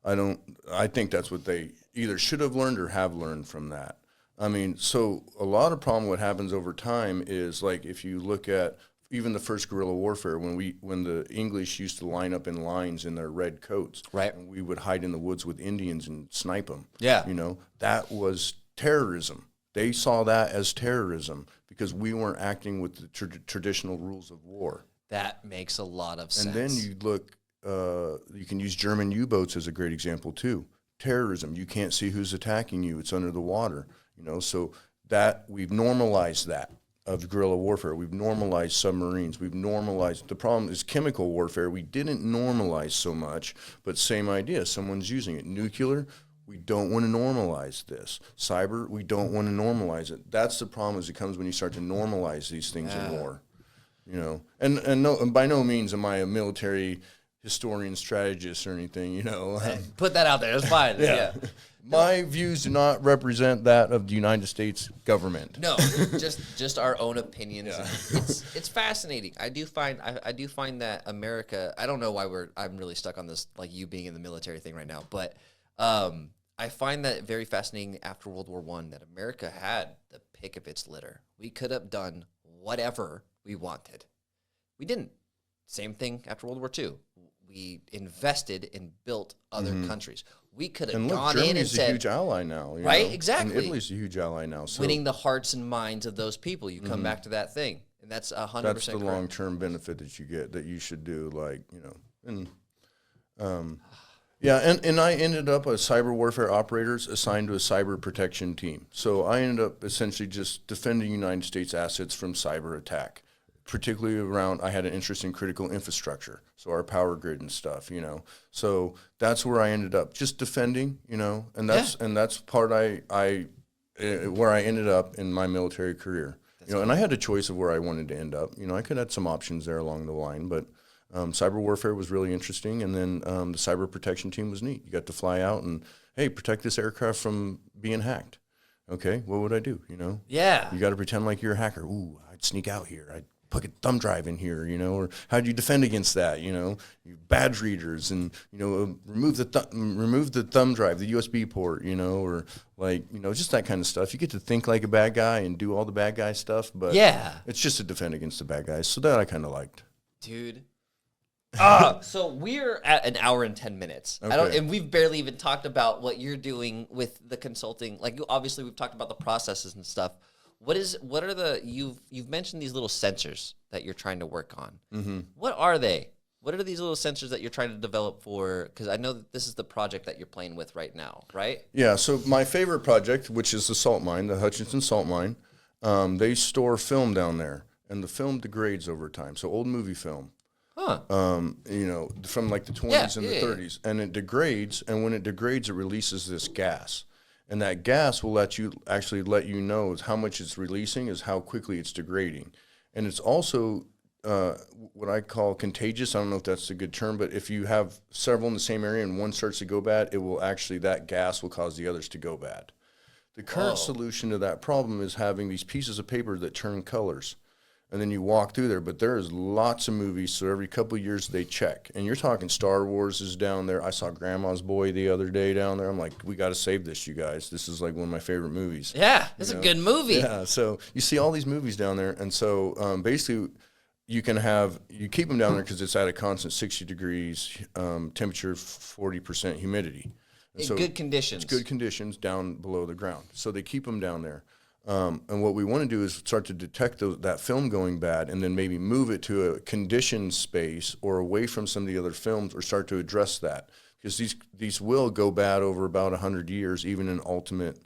I think that's what they either should have learned or have learned from that. I mean, so a lot of problem what happens over time is, like, if you look at even the first guerrilla warfare, when the English used to line up in lines in their red coats, right, and we would hide in the woods with Indians and snipe them. Yeah. That was terrorism. They saw that as terrorism because we weren't acting with the traditional rules of war. That makes a lot of sense. And then you look, you can use German U-boats as a great example too. Terrorism, you can't see who's attacking you. It's under the water, so that we've normalized that of guerrilla warfare. We've normalized submarines. We've normalized, the problem is chemical warfare. We didn't normalize so much, but same idea. Someone's using it. Nuclear, we don't want to normalize this. Cyber, we don't want to normalize it. That's the problem as it comes when you start to normalize these things in war, and by no means am I a military historian, strategist, or anything, Put that out there. That's fine. Yeah. My views do not represent that of the United States government. No, just our own opinions. Yeah. It's fascinating. I do find that America. I don't know why I'm really stuck on this, like you being in the military thing right now, but I find that very fascinating. After World War I, that America had the pick of its litter. We could have done whatever we wanted. We didn't. Same thing after World War II. We invested and built other countries. We could have gone in and said, Germany's a huge ally now, right? know? Exactly. And Italy's a huge ally now. So winning the hearts and minds of those people. You come back to that thing, and that's 100%. That's the long-term benefit that you get, that you should do, like, and and I ended up a cyber warfare operators assigned to a cyber protection team. So I ended up essentially just defending United States assets from cyber attack. Particularly around, I had an interest in critical infrastructure, so our power grid and stuff, So that's where I ended up, just defending, and that's part where I ended up in my military career, cool. And I had a choice of where I wanted to end up. I could have had some options there along the line, but cyber warfare was really interesting, and then the cyber protection team was neat. You got to fly out and, hey, protect this aircraft from being hacked. Okay, what would I do? Yeah, you got to pretend like you're a hacker. Ooh, I'd sneak out here. I'd put a thumb drive in here, or how do you defend against that? You badge readers and remove the thumb drive, the USB port, or like just that kind of stuff. You get to think like a bad guy and do all the bad guy stuff, but it's just to defend against the bad guys. So that I kind of liked, dude. So we're at an hour and 10 minutes. Okay. And we've barely even talked about what you're doing with the consulting. Like, obviously, we've talked about the processes and stuff. You've mentioned these little sensors that you're trying to work on. Mm-hmm. What are they? What are these little sensors that you're trying to develop for? Because I know that this is the project that you're playing with right now, right? Yeah. So my favorite project, which is the salt mine, the Hutchinson salt mine, they store film down there, and the film degrades over time. So old movie film. Huh. From like the 20s and the 30s, and it degrades, and when it degrades, it releases this gas. And that gas will let you know is how much it's releasing, is how quickly it's degrading. And it's also what I call contagious. I don't know if that's a good term, but if you have several in the same area and one starts to go bad, that gas will cause the others to go bad. The current solution to that problem is having these pieces of paper that turn colors. And then you walk through there, but there's lots of movies, so every couple of years they check. And you're talking Star Wars is down there. I saw Grandma's Boy the other day down there. I'm like, we got to save this, you guys. This is like one of my favorite movies. Yeah, it's a good movie. Yeah, so you see all these movies down there. And so basically you keep them down there because it's at a constant 60 degrees, temperature, 40% humidity. In good conditions. It's good conditions down below the ground. So they keep them down there. And what we want to do is start to detect that film going bad and then maybe move it to a conditioned space or away from some of the other films, or start to address that. Because these will go bad over about 100 years, even in ultimate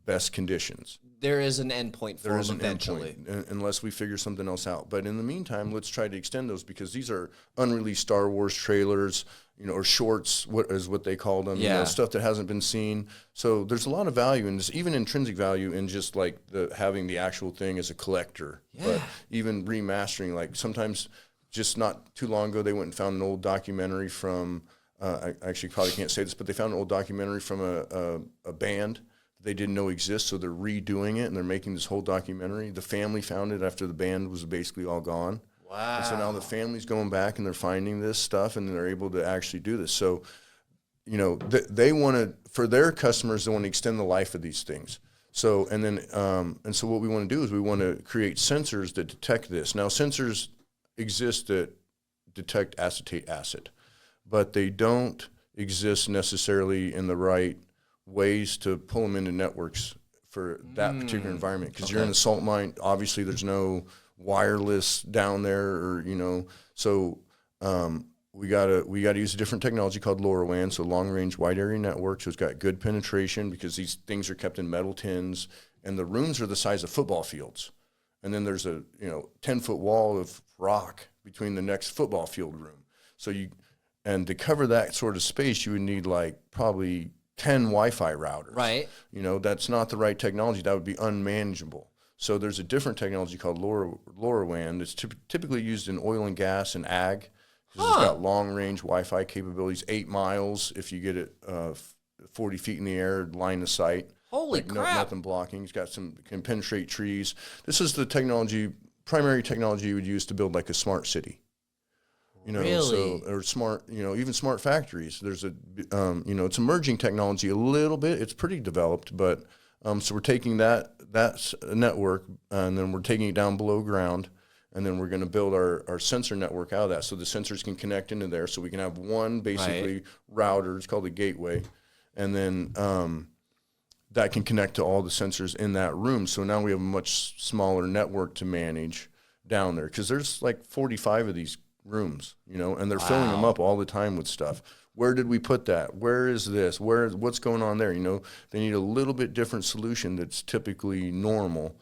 best conditions. There is an endpoint for them eventually. Unless we figure something else out. But in the meantime, let's try to extend those, because these are unreleased Star Wars trailers, or shorts, what they call them, stuff that hasn't been seen. So there's a lot of value in this, even intrinsic value in just like having the actual thing as a collector. Yeah. But even remastering, like sometimes just not too long ago, they went and found an old documentary from, I actually probably can't say this, but they found an old documentary from a band they didn't know exists, so they're redoing it, and they're making this whole documentary. The family found it after the band was basically all gone. Wow. And so now the family's going back, and they're finding this stuff, and they're able to actually do this. So, they want to, for their customers, they want to extend the life of these things. So, so what we want to do is we want to create sensors that detect this. Now, sensors exist that detect acetate acid, but they don't exist necessarily in the right ways to pull them into networks for that particular environment. Because you're in a salt mine, obviously there's no wireless down there, or so we gotta use a different technology called LoRaWAN, so long range wide area network. So it's got good penetration, because these things are kept in metal tins, and the rooms are the size of football fields, and then there's a 10-foot wall of rock between the next football field room. So to cover that sort of space, you would need like probably 10 Wi-Fi routers. Right. That's not the right technology. That would be unmanageable. So there's a different technology called LoRaWAN that's typically used in oil and gas and ag. It's got long-range Wi-Fi capabilities, 8 miles if you get it 40 feet in the air, line of sight. Holy crap. Nothing blocking. It's got can penetrate trees. This is the primary technology you would use to build like a smart city. Really? Or smart, even smart factories. There's it's emerging technology a little bit. It's pretty developed, but so we're taking that network and then we're taking it down below ground, and then we're going to build our sensor network out of that, so the sensors can connect into there, so we can have one basically router. It's called a gateway, and then that can connect to all the sensors in that room. So now we have a much smaller network to manage down there, because there's like 45 of these rooms, and they're filling them up all the time with stuff. Where did we put that? Where is this? What's going on there? They need a little bit different solution that's typically normal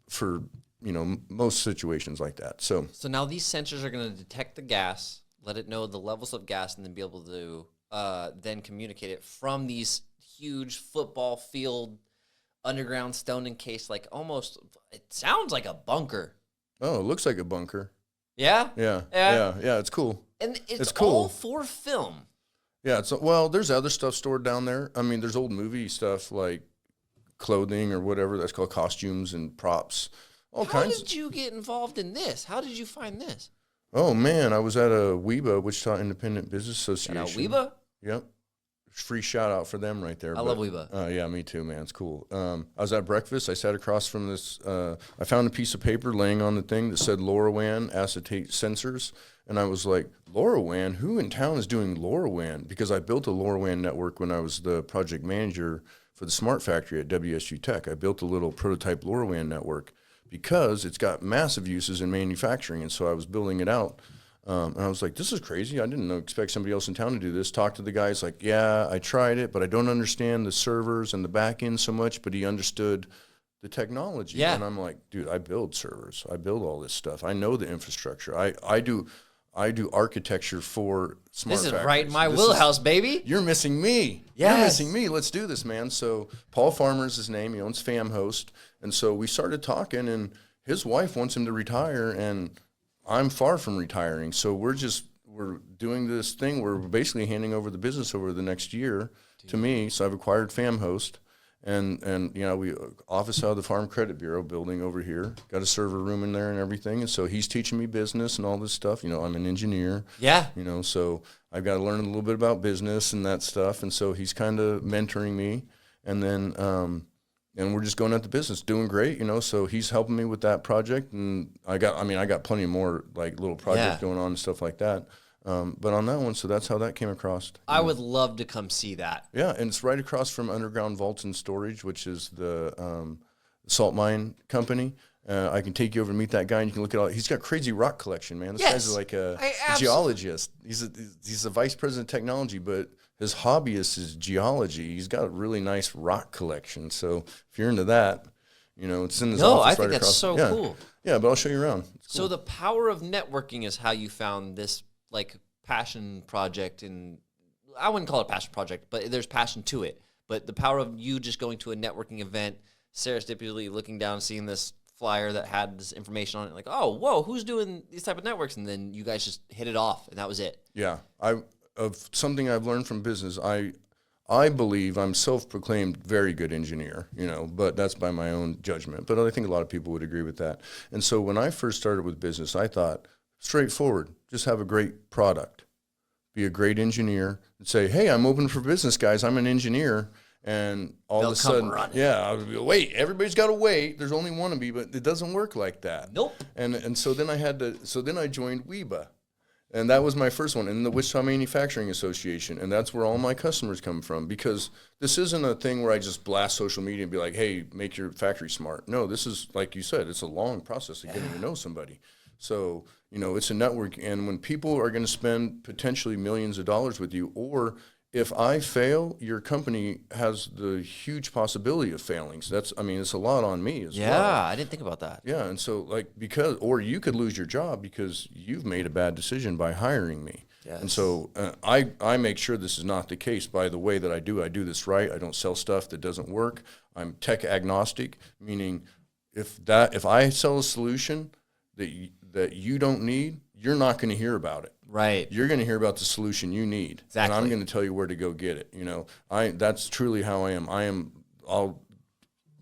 for, most situations like that. So now these sensors are going to detect the gas, let it know the levels of gas, and then be able to then communicate it from these huge football field, underground stone encased, like almost, it sounds like a bunker. Oh, it looks like a bunker. Yeah? Yeah. It's cool. And it's cool. all for film. Yeah, there's other stuff stored down there. I mean, there's old movie stuff like clothing or whatever. That's called costumes and props. All kinds. How did you get involved in this? How did you find this? Oh, man, I was at a WEBA, Wichita Independent Business Association. WEBA? Yep. Free shout out for them right there. I love WEBA. Yeah, me too, man. It's cool. I was at breakfast. I sat across from this. I found a piece of paper laying on the thing that said LoRaWAN acetate sensors. And I was like, LoRaWAN? Who in town is doing LoRaWAN? Because I built a LoRaWAN network when I was the project manager for the smart factory at WSU Tech. I built a little prototype LoRaWAN network because it's got massive uses in manufacturing. And so I was building it out. And I was like, this is crazy. I didn't expect somebody else in town to do this. Talked to the guys like, yeah, I tried it, but I don't understand the servers and the back end so much. But he understood the technology. Yeah. And I'm like, dude, I build servers. I build all this stuff. I know the infrastructure. I do architecture for smart This is factories. right in my wheelhouse, baby. You're missing me. Yes. You're missing me. Let's do this, man. So Paul Farmer's his name. He owns FamHost. And so we started talking, and his wife wants him to retire, and I'm far from retiring. So we're doing this thing. We're basically handing over the business over the next year to me. So I've acquired FamHost. And we office out of the Farm Credit Bureau building over here. Got a server room in there and everything. And so he's teaching me business and all this stuff. I'm an engineer. Yeah. So I've got to learn a little bit about business and that stuff. And so he's kind of mentoring me. And then and we're just going at the business, doing great. So he's helping me with that project. And I got plenty more like little projects going on and stuff like that. But on that one, so that's how that came across. I would love to come see that. Yeah, and it's right across from Underground Vault and Storage, which is the salt mine company. I can take you over and meet that guy, and you can look at all. He's got a crazy rock collection, man. This guy's like a geologist. He's a vice president of technology, but his hobby is geology. He's got a really nice rock collection. So if you're into that, it's in his office. No, I think right that's across. so cool. Yeah, but I'll show you around. It's cool. So the power of networking is how you found this like passion project, and I wouldn't call it a passion project, but there's passion to it. But the power of you just going to a networking event, serendipitously looking down, seeing this flyer that had this information on it, like, oh, whoa, who's doing these type of networks? And then you guys just hit it off, and that was it. Yeah, of something I've learned from business, I believe I'm self-proclaimed very good engineer, but that's by my own judgment. But I think a lot of people would agree with that. And so when I first started with business, I thought, straightforward, just have a great product, be a great engineer, and say, hey, I'm open for business, guys. I'm an engineer. And all of a sudden, I would be, wait, everybody's got to wait. There's only one of me, but it doesn't work like that. Nope. And so then I joined WEBA. And that was my first one, in the Wichita Manufacturing Association. And that's where all my customers come from, because this isn't a thing where I just blast social media and be like, hey, make your factory smart. No, this is, like you said, it's a long process of getting to know somebody. So, it's a network. And when people are going to spend potentially millions of dollars with you, or if I fail, your company has the huge possibility of failing. So it's a lot on me as well. Yeah, I didn't think about that. Yeah, and so or you could lose your job because you've made a bad decision by hiring me. Yes. And so I make sure this is not the case by the way that I do this right. I don't sell stuff that doesn't work. I'm tech agnostic, meaning if I sell a solution that you don't need, you're not going to hear about it. Right. You're going to hear about the solution you need. Exactly. And I'm going to tell you where to go get it. You know, that's truly how I am. I'll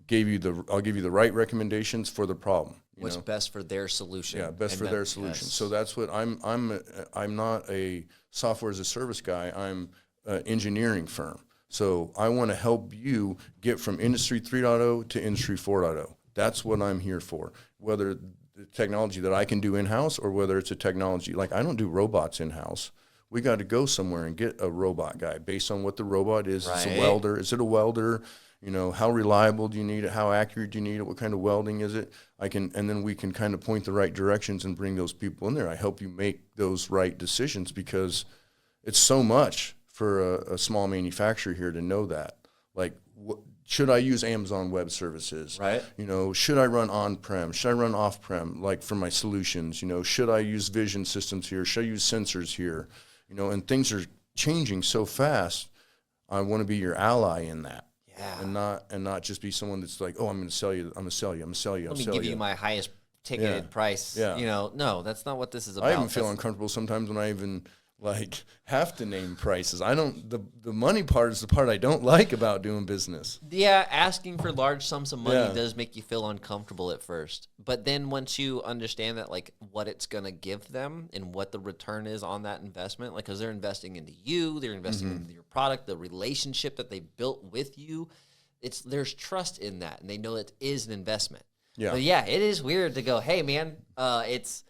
give you the right recommendations for the problem. What's best for their solution. Yeah, best for their solution. Yes. So that's what I'm not a software as a service guy. I'm an engineering firm. So I want to help you get from Industry 3.0 to Industry 4.0. That's what I'm here for. Whether the technology that I can do in-house or whether it's a technology, like I don't do robots in-house. We got to go somewhere and get a robot guy based on what the robot is. Right. It's a welder. Is it a welder? You know, how reliable do you need it? How accurate do you need it? What kind of welding is it? And then we can kind of point the right directions and bring those people in there. I help you make those right decisions because it's so much for a small manufacturer here to know that. Like, should I use Amazon Web Services? Right. You know, should I run on-prem? Should I run off-prem, like for my solutions? You know, should I use vision systems here? Should I use sensors here? You know, and things are changing so fast. I want to be your ally in that. Yeah. And not just be someone that's like, oh, I'm going to sell you. I'm going to sell you. I'm going to sell you. Let me give you my highest ticketed price. Yeah. You know, no, that's not what this is about. I even feel uncomfortable sometimes when I even like have to name prices. I don't. The money part is the part I don't like about doing business. Yeah, asking for large sums of money Yeah. does make you feel uncomfortable at first. But then once you understand that, like, what it's going to give them and what the return is on that investment, like, because they're investing into you, they're investing into your product, the relationship that they built with you, there's trust in that, and they know it is an investment. Yeah. But yeah, it is weird to go, hey, man, it's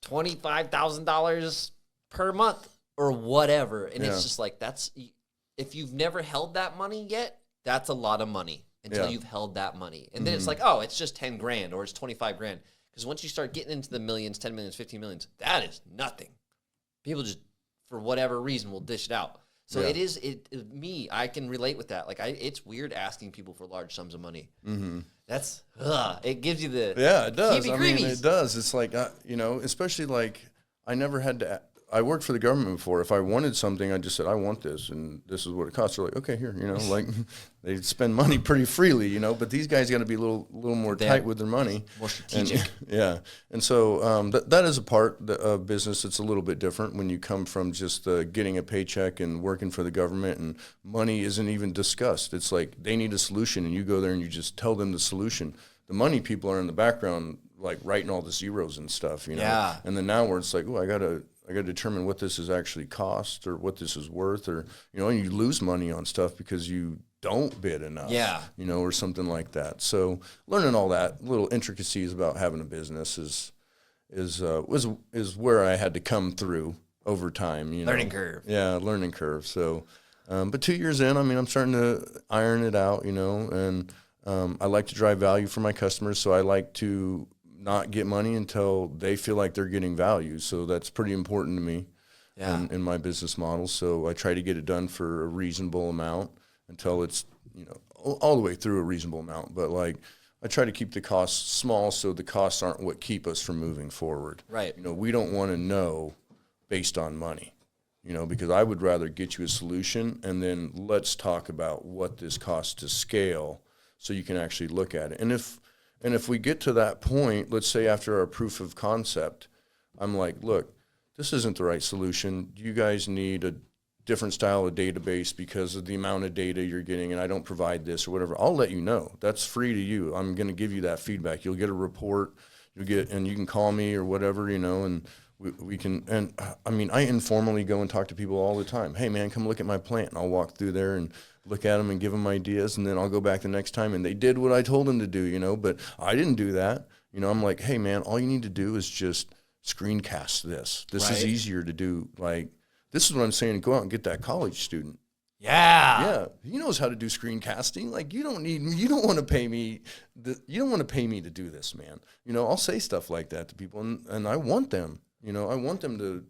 $25,000 per month or whatever. And it's just like, if you've never held that money yet, that's a lot of money until you've held that money. And then it's like, oh, it's just 10 grand or it's 25 grand. Because once you start getting into the millions, 10 millions, 15 millions, that is nothing. People just, for whatever reason, will dish it out. So I can relate with that. Like, it's weird asking people for large sums of money. Mm-hmm. That's, it gives you the it does. I mean, heebie-creebies. it does. It's like, you know, especially like I never had to. I worked for the government before. If I wanted something, I just said, I want this, and this is what it costs. They're like, okay, here, you know, like they spend money pretty freely, you know, but these guys got to be a little more tight with their money. More strategic. And so that is a part of business that's a little bit different when you come from just getting a paycheck and working for the government, and money isn't even discussed. It's like they need a solution, and you go there and you just tell them the solution. The money people are in the background, like writing all the zeros and stuff, you know. Yeah. And then now where it's like, oh, I got to determine what this is actually cost or what this is worth, or, you know, and you lose money on stuff because you don't bid enough, you know, or something like that. So learning all that little intricacies about having a business was where I had to come through over time, you know. Learning curve. Yeah, learning curve. So, but 2 years in, I mean, I'm starting to iron it out, you know, and I like to drive value for my customers, so I like to not get money until they feel like they're getting value. So that's pretty important to me in my business model. So I try to get it done for a reasonable amount until it's, you know, all the way through a reasonable amount. But like, I try to keep the costs small so the costs aren't what keep us from moving forward. Right. You know, we don't want to know based on money, you know, because I would rather get you a solution and then let's talk about what this costs to scale so you can actually look at it. And if we get to that point, let's say after our proof of concept, I'm like, look, this isn't the right solution. You guys need a different style of database because of the amount of data you're getting, and I don't provide this or whatever. I'll let you know. That's free to you. I'm going to give you that feedback. You'll get a report. And you can call me or whatever, you know, and we can. And I mean, I informally go and talk to people all the time. Hey, man, come look at my plant. And I'll walk through there and look at them and give them ideas, and then I'll go back the next time, and they did what I told them to do, you know, but I didn't do that. You know, I'm like, hey, man, all you need to do is just screencast this. This is easier to do. Like, this is what I'm saying. Go out and get that college student. Yeah. He knows how to do screencasting. Like, you don't want to pay me to do this, man. You know, I'll say stuff like that to people, and I want them, you know, to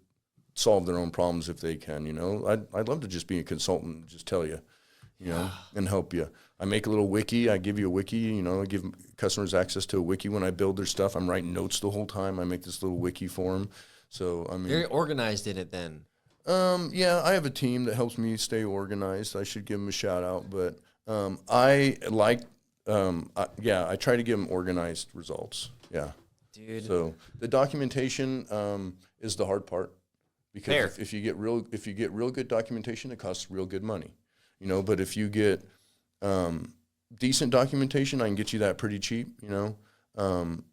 solve their own problems if they can, you know. I'd love to just be a consultant and just tell you, you know, and help you. I make a little wiki. I give you a wiki, you know. I give customers access to a wiki when I build their stuff. I'm writing notes the whole time. I make this little wiki for them. So, I mean, Very organized in it then. Yeah, I have a team that helps me stay organized. I should give them a shout out, but I try to give them organized results. Yeah. Dude. So the documentation is the hard part. because Fair. if you get real good documentation, it costs real good money, you know. But if you get decent documentation, I can get you that pretty cheap, you know.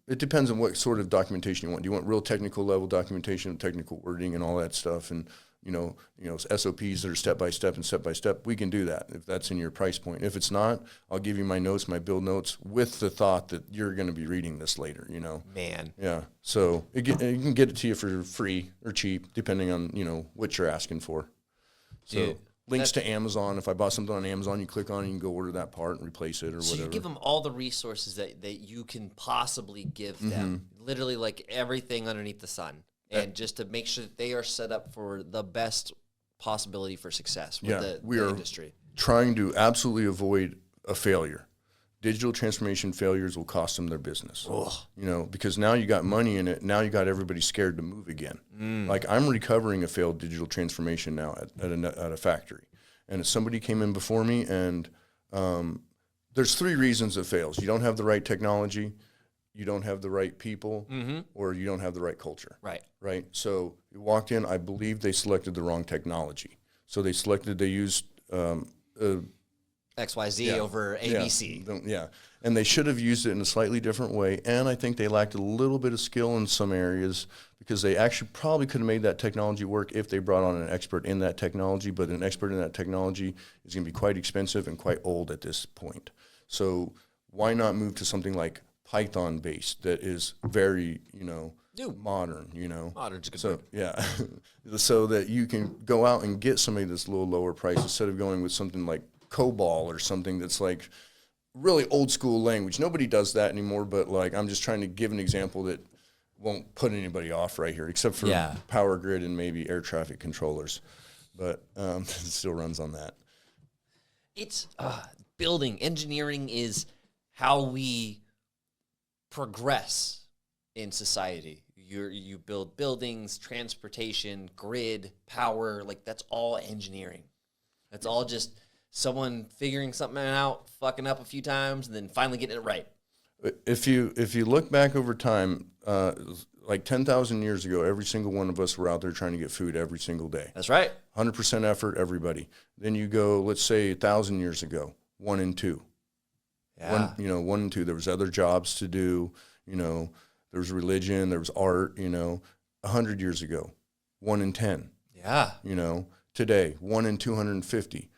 It depends on what sort of documentation you want. Do you want real technical level documentation, technical wording, and all that stuff, and you know, SOPs that are step by step and step by step? We can do that if that's in your price point. If it's not, I'll give you my notes, my build notes, with the thought that you're going to be reading this later. You know, Man. yeah. So you can get it to you for free or cheap, depending on, you know, what you're asking for. So Dude, links to Amazon. If I bought something on Amazon, you click on it, you can go order that part and replace it or So whatever. you give them all the resources that you can possibly give them, literally like everything underneath the sun, and just to make sure that they are set up for the best possibility for success with the industry. Trying to absolutely avoid a failure. Digital transformation failures will cost them their business. Ugh. You know, because now you got money in it. Now you got everybody scared to move again. Like, I'm recovering a failed digital transformation now at a factory, and somebody came in before me, and there's 3 reasons it fails. You don't have the right technology, you don't have the right people, or you don't have the right culture. Right. So you walked in, I believe they selected the wrong technology. So they used XYZ over ABC. Yeah. And they should have used it in a slightly different way. And I think they lacked a little bit of skill in some areas, because they actually probably could have made that technology work if they brought on an expert in that technology. But an expert in that technology is going to be quite expensive and quite old at this point. So why not move to something like Python based that is very, you know, modern, you know. Modern's a good word. Yeah. So that you can go out and get somebody that's a little lower price instead of going with something like COBOL or something that's like really old school language. Nobody does that anymore, but like, I'm just trying to give an example that won't put anybody off right here, except for power grid and maybe air traffic controllers. But it still runs on that. It's building. Engineering is how we progress in society. You build buildings, transportation, grid, power, like that's all engineering. That's all just someone figuring something out, fucking up a few times, and then finally getting it right. If you look back over time, like 10,000 years ago, every single one of us were out there trying to get food every single day. That's right. 100% effort, everybody. Then you go, let's say 1,000 years ago, 1 and 2. Yeah. 1 and 2. There was other jobs to do, you know. There was religion, there was art, you know. 100 years ago, 1 in 10. Yeah. You know, today, 1 in 250.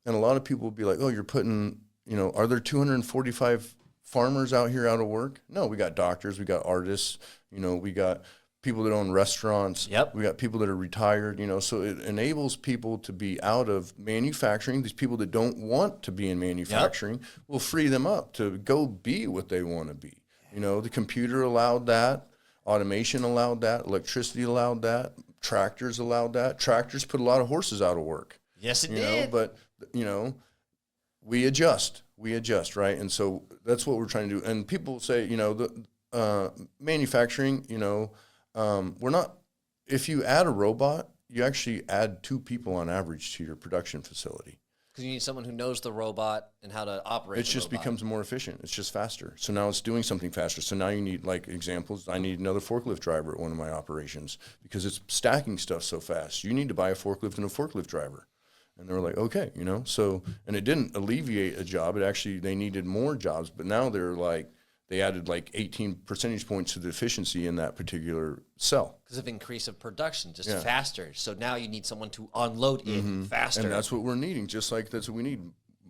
And a lot of people will be like, oh, you're putting, you know, are there 245 farmers out here out of work? No, we got doctors, we got artists, you know, we got people that own restaurants. Yep. We got people that are retired, you know, so it enables people to be out of manufacturing. These people that don't want to be in manufacturing will free them up to go be what they want to be. You know, the computer allowed that, automation allowed that, electricity allowed that, tractors allowed that. Tractors put a lot of horses out of work. Yes, it you did. know, but, you know, we adjust, right? And so that's what we're trying to do. And people say, you know, the manufacturing, you know, we're not, if you add a robot, you actually add 2 people on average to your production facility. Because you need someone who knows the robot and how to operate It just becomes more efficient. It's just faster. So now it's doing something faster. So now you need, like, examples. I need another forklift driver at one of my operations because it's stacking stuff so fast. You need to buy a forklift and a forklift driver. And they were like, okay, you know. So, and it didn't alleviate a job. It actually, they needed more jobs. But now they're like, they added like 18 percentage points to the efficiency in that particular cell. Because of increase of production, just faster. So now you need someone to unload it faster. And that's what we're needing, just like that's what we need.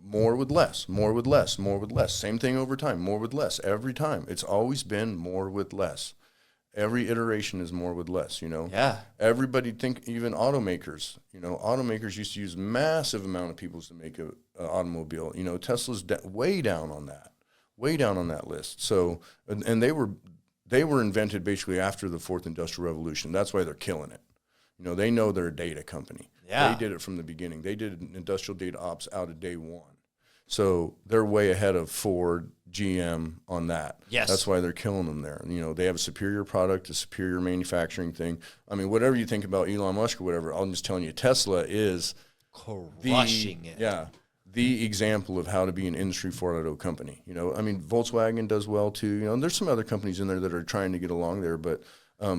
More with less, more with less, more with less. Same thing over time, more with less. Every time. It's always been more with less. Every iteration is more with less, you know? Yeah. Everybody think, even automakers, you know, automakers used to use massive amount of people to make an automobile. You know, Tesla's way down on that list. So, and they were invented basically after the 4th Industrial Revolution. That's why they're killing it. You know, they know they're a data company. Yeah. They did it from the beginning. They did industrial data ops out of day one. So they're way ahead of Ford, GM on that. Yes. That's why they're killing them there. You know, they have a superior product, a superior manufacturing thing. I mean, whatever you think about Elon Musk or whatever, I'm just telling you, Tesla is crushing it. Yeah. The example of how to be an Industry 4.0 company. You know, I mean, Volkswagen does well too. You know, and there's some other companies in there that are trying to get along there, but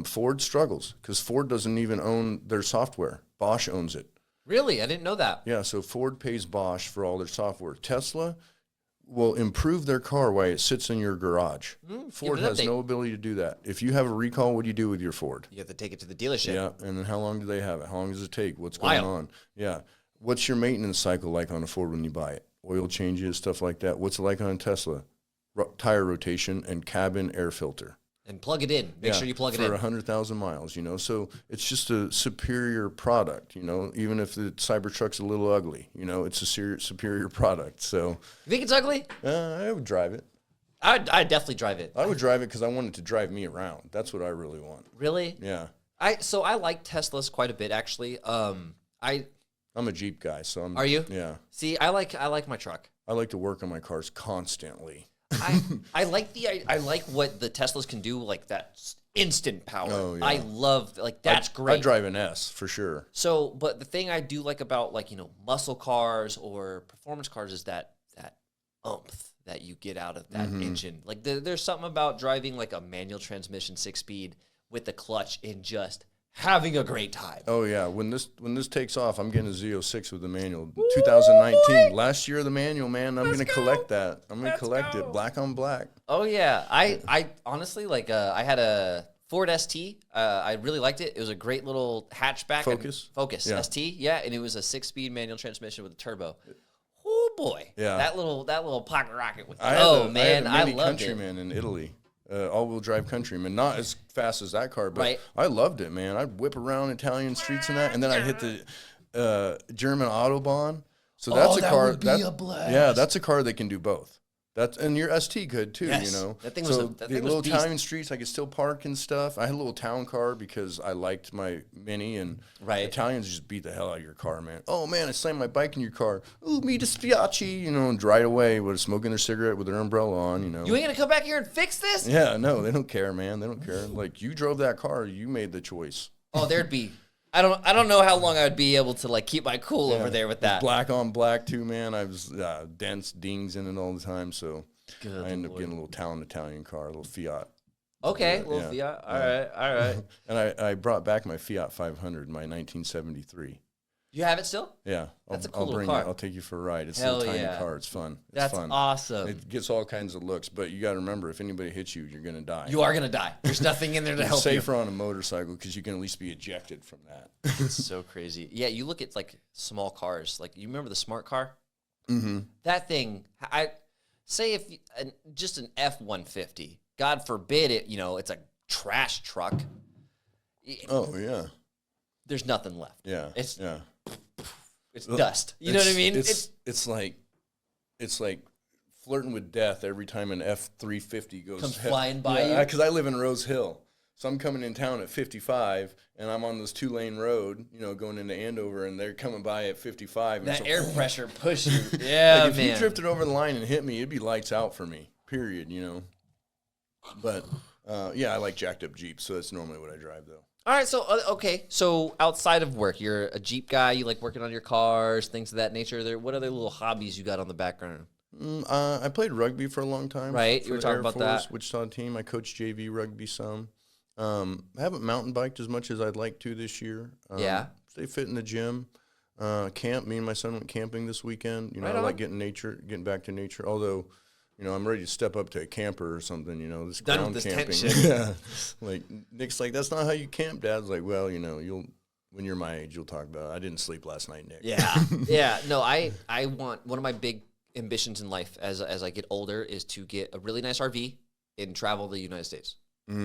Ford struggles because Ford doesn't even own their software. Bosch owns it. Really? I didn't know that. Yeah, so Ford pays Bosch for all their software. Tesla will improve their car while it sits in your garage. Ford has no ability to do that. If you have a recall, what do you do with your Ford? You have to take it to the dealership. Yeah, and then how long do they have it? How long does it take? What's going on? Yeah. What's your maintenance cycle like on a Ford when you buy it? Oil changes, stuff like that. What's it like on a Tesla? Tire rotation and cabin air filter. And plug it in. Make sure you plug it in. For 100,000 miles, you know. So it's just a superior product, you know. Even if the Cybertruck's a little ugly, you know, it's a superior product. So you think it's ugly? I would drive it. I'd definitely drive it. I would drive it because I want it to drive me around. That's what I really want. Really? Yeah. So I like Teslas quite a bit, actually. I'm a Jeep guy, so I'm. Are you? Yeah. See, I like my truck. I like to work on my cars constantly. I like what the Teslas can do, like that instant power. Oh, yeah. I love that's great. I drive an S for sure. So, but the thing I do like about muscle cars or performance cars is that oomph that you get out of that engine. Like there's something about driving like a manual transmission 6-speed with the clutch and just having a great time. Oh yeah, when this takes off, I'm getting a Z06 with the manual. 2019, last year of the manual, man. I'm gonna collect that. I'm gonna collect it, black on black. Oh yeah, I honestly I had a Ford ST. I really liked it. It was a great little hatchback. Focus yeah. ST, yeah, and it was a 6-speed manual transmission with a turbo. Oh boy, yeah, that little pocket rocket. I loved Countryman it. Countryman in Italy. All-wheel drive Countryman, not as fast as that car, but I loved it, man. I'd whip around Italian streets and that, and then I'd hit the German Autobahn. So that's a car. Would be a blast. Yeah, that's a car that can do both. And your ST could too, yes. you know. That thing so was the little Italian streets, I could still park and stuff. I had a little town car because I liked my Mini, and Italians just beat the hell out of your car, man. Oh man, I slammed my bike in your car. Ooh, mi dispiace, you know, and drive away with smoking their cigarette with their umbrella on, you know. You ain't gonna come back here and fix this? Yeah, no, they don't care, man. They don't care. Like you drove that car, you made the choice. Oh, there'd be. I don't know how long I would be able to keep my cool over there with that. Black on black too, man. I was dents, dings in it all the time, so. I ended up getting a little Italian car, a little Fiat. Okay, little Fiat. All right. And I brought back my Fiat 500, my 1973. You have it still? Yeah. That's a cool little car. I'll take you for a ride. It's Hell a little tiny car. It's fun. That's fun. Awesome. It gets all kinds of looks, but you got to remember, if anybody hits you, you're going to die. You are going to die. There's nothing in there to help you. It's safer on a motorcycle because you can at least be ejected from that. It's so crazy. Yeah, you look at small cars. You remember the smart car? Mm-hmm. That thing, say if just an F-150, God forbid it's a trash truck. Oh yeah. There's nothing left. Yeah. It's dust. You know what I mean? It's like flirting with death every time an F-350 comes flying by you. Because I live in Rose Hill. So I'm coming in town at 55, and I'm on this 2-lane road, going into Andover, and they're coming by at 55. And that air pressure push you. Yeah, if you drifted over the line and hit me, it'd be lights out for me, period, But, I like jacked up Jeeps, so that's normally what I drive, though. All right, so, okay. So outside of work, you're a Jeep guy. You like working on your cars, things of that nature. What other little hobbies you got on the background? I played rugby for a long time. Right, you were talking about that. Wichita team. I coached JV rugby some. I haven't mountain biked as much as I'd like to this year. Stay fit in the gym. Camp. Me and my son went camping this weekend. I like getting back to nature. Although, I'm ready to step up to a camper or something. This done ground with this camping. tent shit. Yeah. Like Nick's like, that's not how you camp. Dad's like, well, you'll when you're my age, you'll talk about it. I didn't sleep last night, Nick. Yeah, yeah. No, I want one of my big ambitions in life as I get older is to get a really nice RV and travel the United States.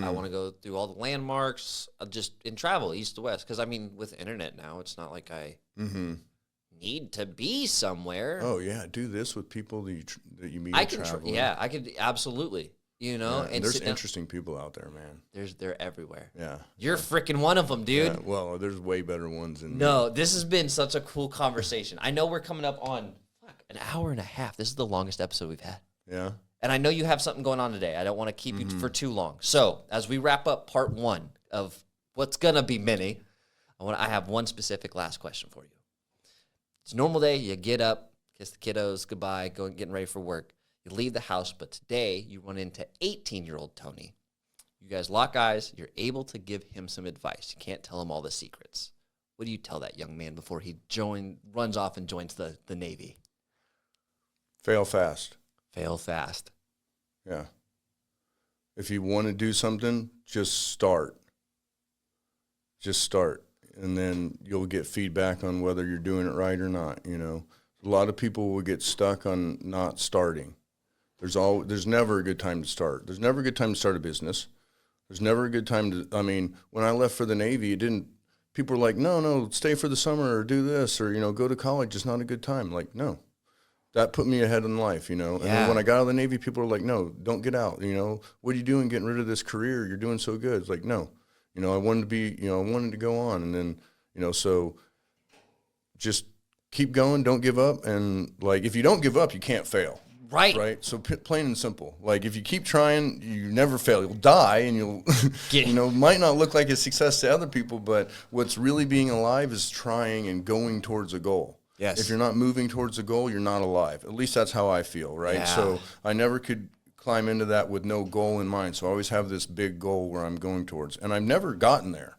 I want to go through all the landmarks, just in travel, east to west. Because, with internet now, it's not like I need to be somewhere. Oh, yeah. Do this with people that you meet I at can travel. I could absolutely, and there's interesting people out there, man. They're everywhere. Yeah. You're freaking one of them, dude. Yeah, well, there's way better ones than No, this has been such a cool conversation. I know we're coming up on an hour and a half. This is the longest episode we've had. Yeah. And I know you have something going on today. I don't want to keep you for too long. So as we wrap up part 1 of what's going to be many, I have one specific last question for you. It's a normal day. You get up, kiss the kiddos, goodbye, getting ready for work. You leave the house, but today you run into 18-year-old Tony. You guys lock eyes. You're able to give him some advice. You can't tell him all the secrets. What do you tell that young man before he runs off and joins the Navy? Fail fast. Fail fast. Yeah. If you want to do something, just start. Just start. And then you'll get feedback on whether you're doing it right or not, you know. A lot of people will get stuck on not starting. There's never a good time to start. There's never a good time to start a business. There's never a good time to, I mean, when I left for the Navy, people were like, no, stay for the summer or do this or, you know, go to college. It's not a good time. Like, no. That put me ahead in life, you know. And then when I got out of the Navy, people were like, no, don't get out. You know, what are you doing getting rid of this career? You're doing so good. It's like, no. You know, I wanted to go on. And then, you know, so just keep going. Don't give up. And, like, if you don't give up, you can't fail. Right. So plain and simple. Like, if you keep trying, you never fail. You'll die and you'll, you know, might not look like a success to other people, but what's really being alive is trying and going towards a goal. Yes. If you're not moving towards a goal, you're not alive. At least that's how I feel, right? Yeah. So I never could climb into that with no goal in mind. So I always have this big goal where I'm going towards. And I've never gotten there,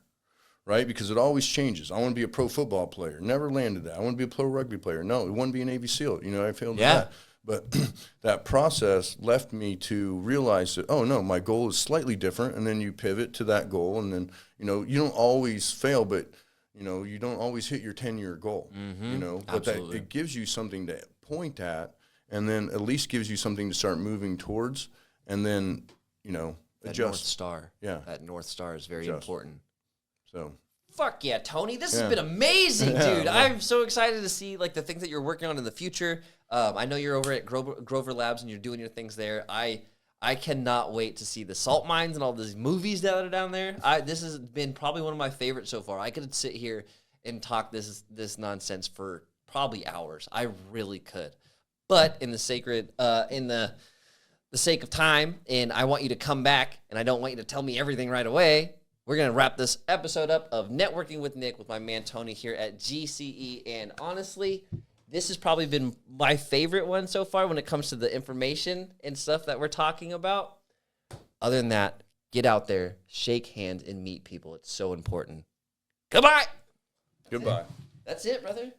right? Because it always changes. I want to be a pro football player. Never landed that. I want to be a pro rugby player. No, I want to be a Navy SEAL. You know, I failed at that. But that process left me to realize that, oh, no, my goal is slightly different. And then you pivot to that goal. And then, you know, you don't always fail, but, you know, you don't always hit your 10-year goal, you know. But it gives you something to point at and then at least gives you something to start moving towards and then, you know, adjust. That North Star. Yeah. That North Star is very important. So. Fuck yeah, Tony. This has been amazing, dude. Yeah. I'm so excited to see like the things that you're working on in the future. I know you're over at Grover Labs and you're doing your things there. I cannot wait to see the salt mines and all these movies that are down there. This has been probably one of my favorites so far. I could sit here and talk this nonsense for probably hours. I really could. But in the sake of time, and I want you to come back, and I don't want you to tell me everything right away. We're going to wrap this episode up of Networking with Nick with my man Tony here at GCE. And honestly, this has probably been my favorite one so far when it comes to the information and stuff that we're talking about. Other than that, get out there, shake hands, and meet people. It's so important. Goodbye. Goodbye. That's it, brother.